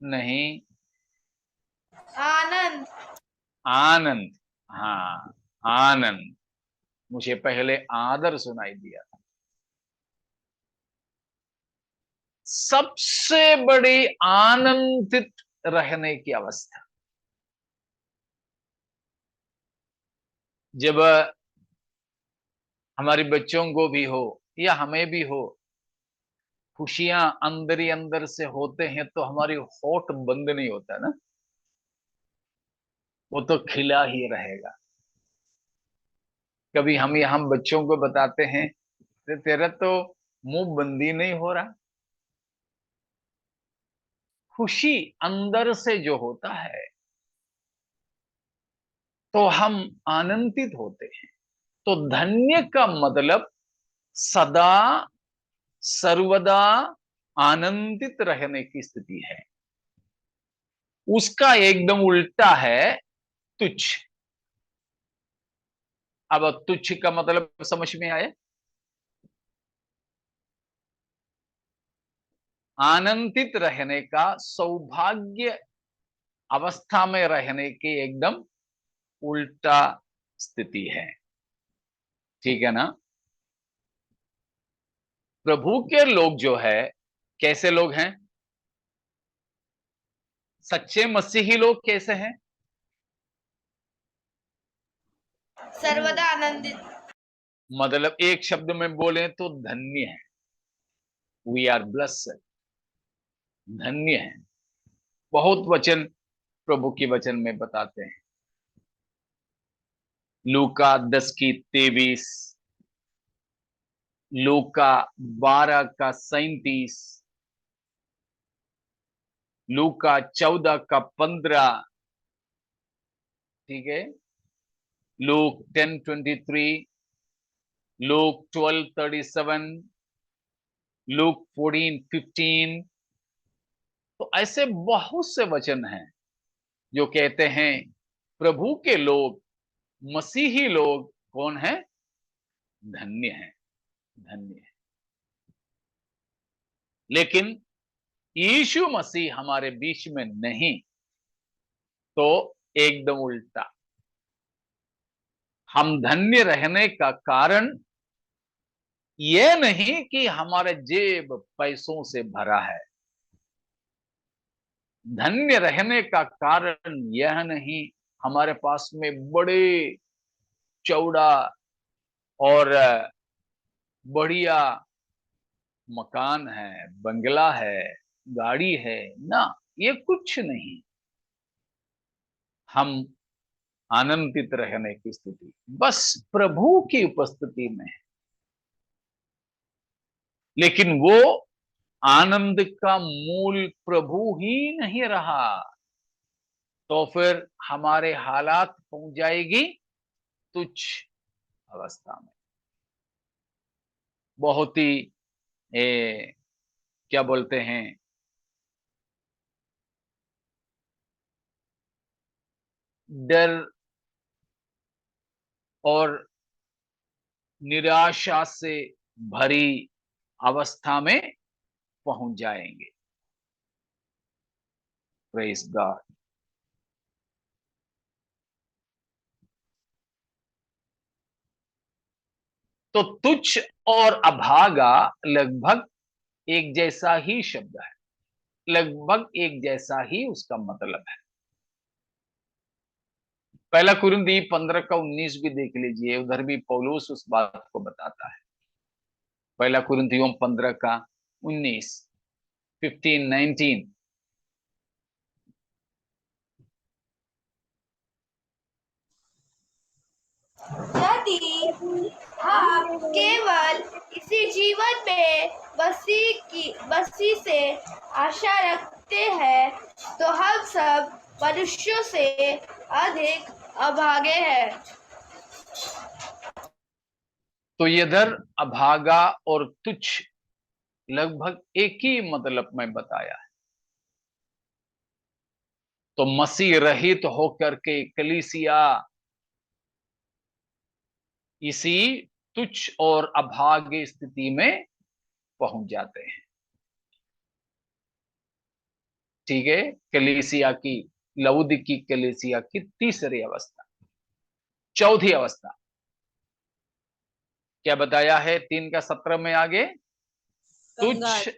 नहीं, आनंद। आनंद। हाँ, आनंद। मुझे पहले आदर सुनाई दिया था। सबसे बड़ी आनंदित रहने की अवस्था, जब हमारे बच्चों को भी हो या हमें भी हो, खुशियां अंदर ही अंदर से होते हैं, तो हमारी होठ बंद नहीं होता ना, वो तो खिला ही रहेगा। कभी हम यहां बच्चों को बताते हैं, तेरा तो मुंह बंदी नहीं हो रहा। खुशी अंदर से जो होता है, तो हम आनंदित होते हैं। तो धन्य का मतलब सदा सर्वदा आनंदित रहने की स्थिति है। उसका एकदम उल्टा है तुच्छ। अब तुच्छ का मतलब समझ में आए? आनंदित रहने का, सौभाग्य अवस्था में रहने की एकदम उल्टा स्थिति है। ठीक है ना? प्रभु के लोग जो है, कैसे लोग हैं? सच्चे मसीही लोग कैसे हैं? सर्वदा आनंदित। मतलब एक शब्द में बोले तो धन्य है। वी आर ब्लेस्ड, धन्य है। बहुत वचन प्रभु के वचन में बताते हैं। लूका 10:23, लूका 12:37, लूका 14:15, ठीक है, लूक 10:23, लूक 12:37, लूक 14:15। तो ऐसे बहुत से वचन हैं जो कहते हैं प्रभु के लोग, मसीही लोग कौन है? धन्य है, धन्य है। लेकिन यीशु मसीह हमारे बीच में नहीं, तो एकदम उल्टा। हम धन्य रहने का कारण यह नहीं कि हमारे जेब पैसों से भरा है। धन्य रहने का कारण यह नहीं हमारे पास में बड़े चौड़ा और बढ़िया मकान है, बंगला है, गाड़ी है ना, ये कुछ नहीं। हम आनंदित रहने की स्थिति बस प्रभु की उपस्थिति में है। लेकिन वो आनंद का मूल प्रभु ही नहीं रहा, तो फिर हमारे हालात पहुंच जाएगी तुच्छ अवस्था में। बहुत ही क्या बोलते हैं, डर और निराशा से भरी अवस्था में पहुंच जाएंगे। Praise God. तो तुच्छ और अभागा लगभग एक जैसा ही शब्द है, लगभग एक जैसा ही उसका मतलब है। पहला कुरिन्थी 15:19 भी देख लीजिए, उधर भी पौलुस उस बात को बताता है। पहला कुरिन्थियों 15:19, 15:19। यदि आप केवल इसी जीवन में मसीह से आशा रखते हैं तो हम सब मनुष्यों से अधिक अभागे हैं। तो इधर अभागा और तुच्छ लगभग एक ही मतलब में बताया है। तो मसीह रहित होकर के कलीसिया इसी तुच्छ और अभागे स्थिति में पहुंच जाते हैं। ठीक है, कलीसिया की, लउदिकी कलीसिया की तीसरी अवस्था। चौथी अवस्था क्या बताया है 3:17 में आगे? कंगाल। तुच्छ,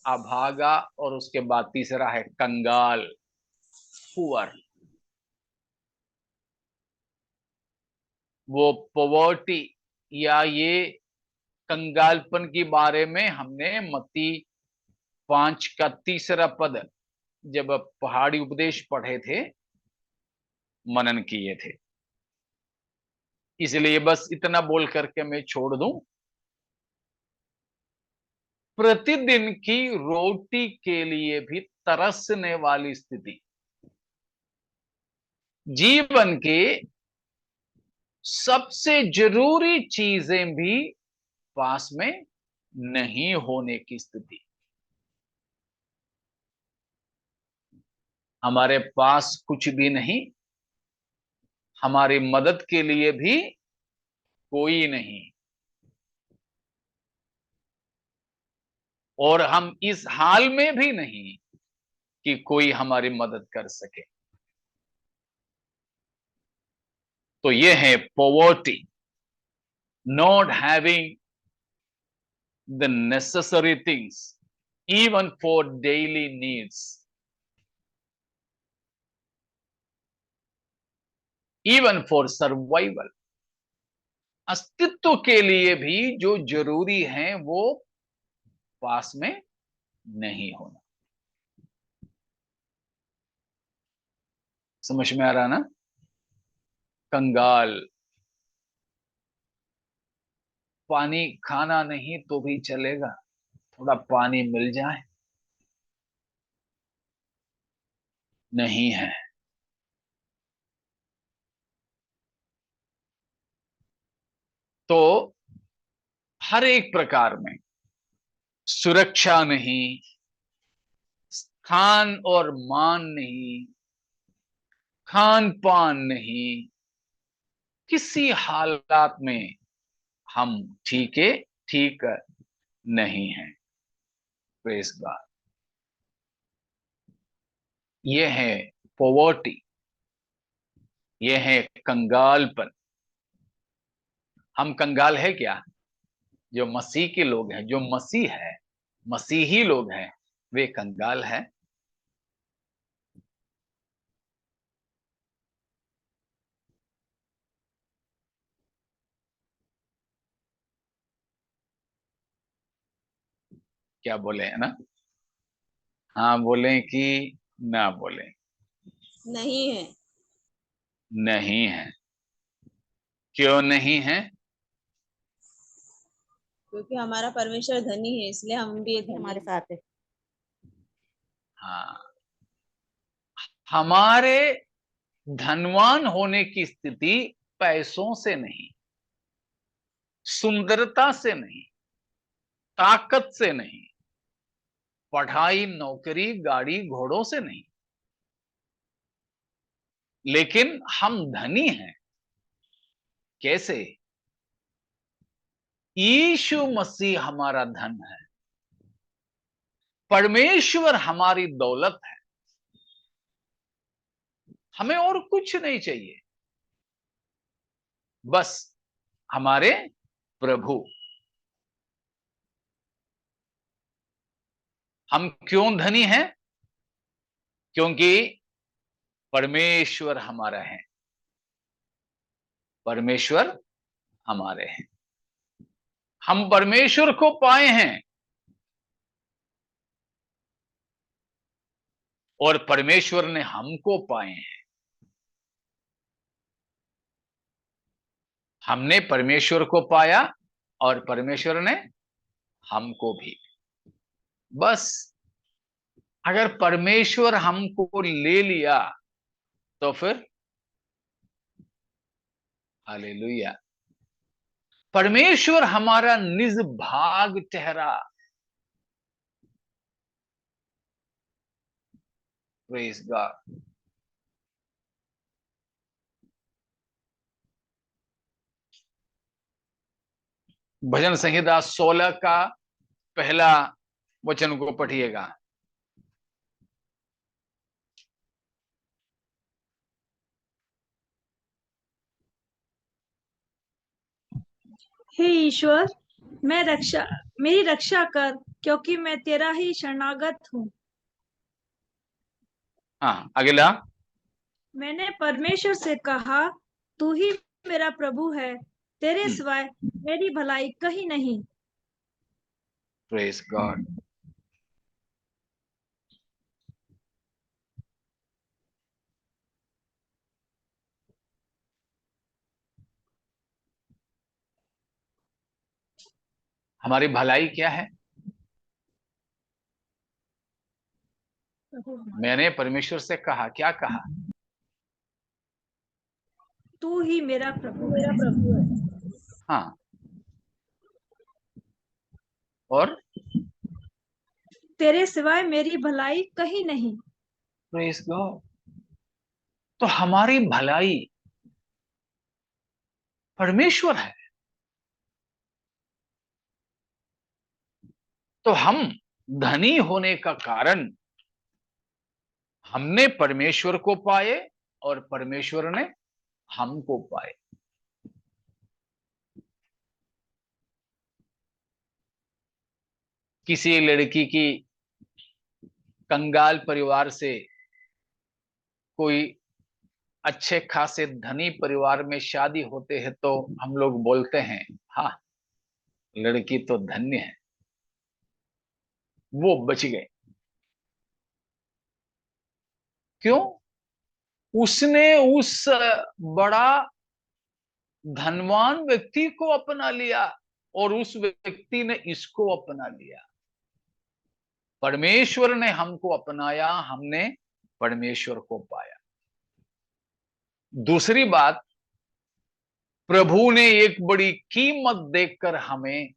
अभागा और उसके बाद तीसरा है कंगाल, पुअर। वो पॉवर्टी या ये कंगालपन के बारे में हमने मत्ती 5 का तीसरा पद जब पहाड़ी उपदेश पढ़े थे, मनन किए थे। इसलिए बस इतना बोल करके मैं छोड़ दूं। प्रतिदिन की रोटी के लिए भी तरसने वाली स्थिति, जीवन के सबसे जरूरी चीजें भी पास में नहीं होने की स्थिति। हमारे पास कुछ भी नहीं, हमारी मदद के लिए भी कोई नहीं, और हम इस हाल में भी नहीं कि कोई हमारी मदद कर सके। तो ये है poverty, not having the necessary things even for daily needs, even for survival. अस्तित्व के लिए भी जो जरूरी है वो पास में नहीं होना। समझ में आ रहा ना? कंगाल, पानी खाना नहीं तो भी चलेगा, थोड़ा पानी मिल जाए, नहीं है। तो हर एक प्रकार में सुरक्षा नहीं, स्थान और मान नहीं, खान पान नहीं, किसी हालात में हम ठीक नहीं है। Praise God. ये है पॉवर्टी, ये है कंगालपन। हम कंगाल है क्या? जो मसीह के लोग हैं, जो मसीह है, मसीही लोग हैं, वे कंगाल है। क्या बोले, है ना? हाँ बोले कि ना बोले? नहीं है। नहीं है। क्यों नहीं है? क्योंकि हमारा परमेश्वर धनी है, इसलिए हम भी धनी हमारे हैं। साथ है। हाँ, हमारे धनवान होने की स्थिति पैसों से नहीं, सुंदरता से नहीं, ताकत से नहीं, पढ़ाई, नौकरी, गाड़ी, घोड़ों से नहीं, लेकिन हम धनी हैं। कैसे? यीशु मसीह हमारा धन है, परमेश्वर हमारी दौलत है, हमें और कुछ नहीं चाहिए, बस हमारे प्रभु। हम क्यों धनी हैं? क्योंकि परमेश्वर हमारा है, परमेश्वर हमारे हैं, हम परमेश्वर को पाए हैं और परमेश्वर ने हमको पाए हैं। हमने परमेश्वर को पाया और परमेश्वर ने हमको भी। बस अगर परमेश्वर हमको ले लिया तो फिर हालेलुया, परमेश्वर हमारा निज भाग ठहरा। Praise God. भजन संहिता 16 का पहला वचन को पढ़िएगा। हे ईश्वर, मेरी रक्षा कर, क्योंकि मैं तेरा ही शरणागत हूँ। हाँ, अगला। मैंने परमेश्वर से कहा, तू ही मेरा प्रभु है, तेरे सिवाय मेरी भलाई कहीं नहीं। Praise God. हमारी भलाई क्या है? मैंने परमेश्वर से कहा, क्या कहा? तू ही मेरा प्रभु है। हाँ, और तेरे सिवाय मेरी भलाई कहीं नहीं। Praise God. तो हमारी भलाई परमेश्वर है। तो हम धनी होने का कारण हमने परमेश्वर को पाए और परमेश्वर ने हमको पाए। किसी लड़की की कंगाल परिवार से कोई अच्छे खासे धनी परिवार में शादी होते हैं तो हम लोग बोलते हैं, हाँ लड़की तो धन्य है, वो बच गए। क्यों? उसने उस बड़ा धनवान व्यक्ति को अपना लिया और उस व्यक्ति ने इसको अपना लिया। परमेश्वर ने हमको अपनाया, हमने परमेश्वर को पाया। दूसरी बात, प्रभु ने एक बड़ी कीमत देकर हमें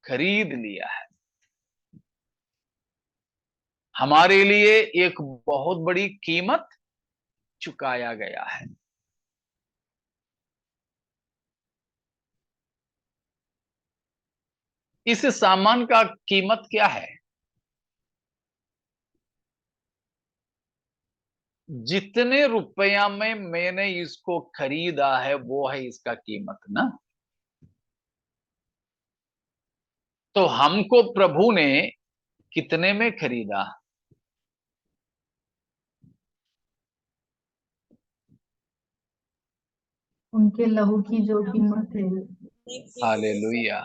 खरीद लिया है। हमारे लिए एक बहुत बड़ी कीमत चुकाया गया है। इस सामान का कीमत क्या है? जितने रुपया में मैंने इसको खरीदा है वो है इसका कीमत ना। तो हमको प्रभु ने कितने में खरीदा? उनके लहू की जो कीमत है। हालेलुया।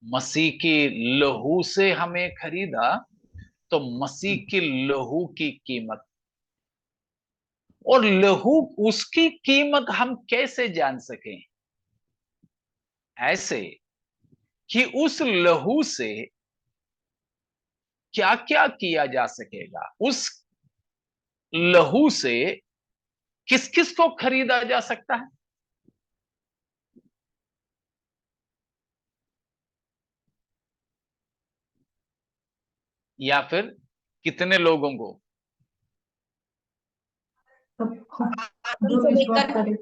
मसीह के लहू से हमें खरीदा, तो मसीह के लहू की कीमत। और लहू, उसकी कीमत हम कैसे जान सकें? ऐसे कि उस लहू से क्या क्या किया जा सकेगा, उस लहू से किस किस को खरीदा जा सकता है। या फिर कितने लोगों को? सबको जो विश्वास करे।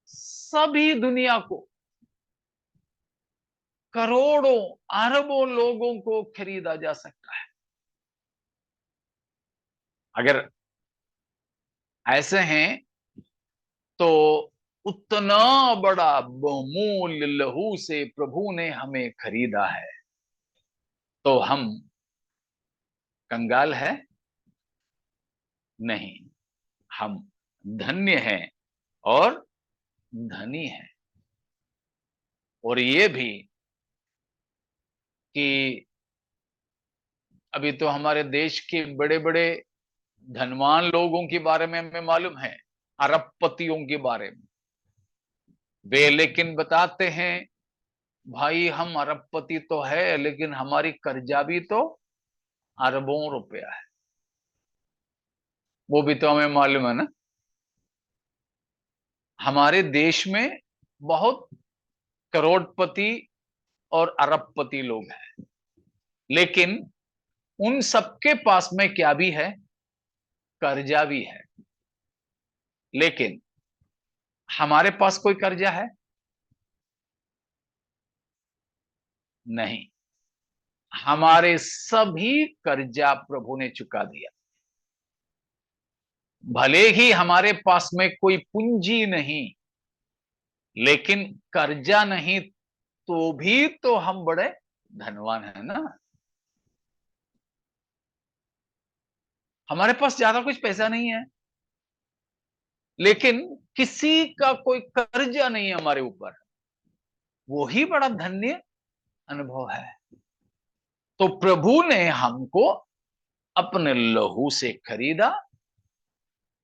सभी दुनिया को, करोड़ों अरबों लोगों को खरीदा जा सकता है। अगर ऐसे हैं तो उतना बड़ा बहुमूल्य लहू से प्रभु ने हमें खरीदा है, तो हम कंगाल है? नहीं, हम धन्य हैं और धनी हैं। और ये भी कि अभी तो हमारे देश के बड़े बड़े धनवान लोगों के बारे में हमें मालूम है, अरबपतियों के बारे में। वे लेकिन बताते हैं, भाई हम अरबपति तो है लेकिन हमारी कर्जा भी तो अरबों रुपया है। वो भी तो हमें मालूम है ना। हमारे देश में बहुत करोड़पति और अरबपति लोग हैं, लेकिन उन सबके पास में क्या भी है? कर्जा भी है। लेकिन हमारे पास कोई कर्जा है? नहीं, हमारे सभी कर्जा प्रभु ने चुका दिया। भले ही हमारे पास में कोई पूंजी नहीं, लेकिन कर्जा नहीं तो भी तो हम बड़े धनवान हैं ना। हमारे पास ज्यादा कुछ पैसा नहीं है, लेकिन किसी का कोई कर्जा नहीं है हमारे ऊपर। वो ही बड़ा धन्य अनुभव है। तो प्रभु ने हमको अपने लहू से खरीदा।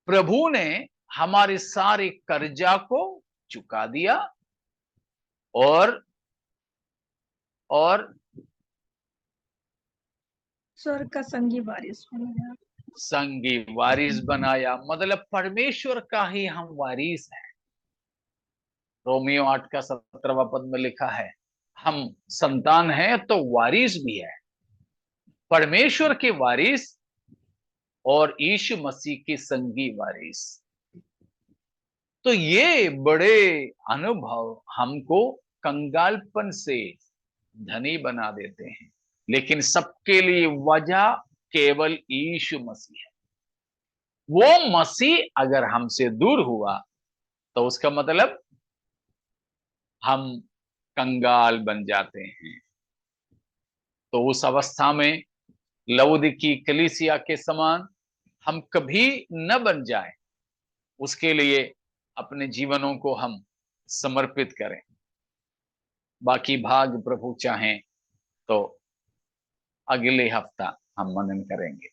प्रभु ने हमारे सारे कर्जा को चुका दिया और स्वर्ग का संगी वारिस बनाया। संगी वारिस बनाया, मतलब परमेश्वर का ही हम वारिस हैं। रोमियो 8 का 17वां पद में लिखा है, हम संतान हैं तो वारिस भी है, परमेश्वर के वारिस और यीशु मसीह के संगी वारिस। तो ये बड़े अनुभव हमको कंगालपन से धनी बना देते हैं, लेकिन सबके लिए वजह केवल यीशु मसीह है। वो मसीह अगर हमसे दूर हुआ तो उसका मतलब हम कंगाल बन जाते हैं। तो उस अवस्था में लवोदिकी कलीसिया के समान हम कभी न बन जाए, उसके लिए अपने जीवनों को हम समर्पित करें। बाकी भाग प्रभु चाहें तो अगले हफ्ता हम मनन करेंगे।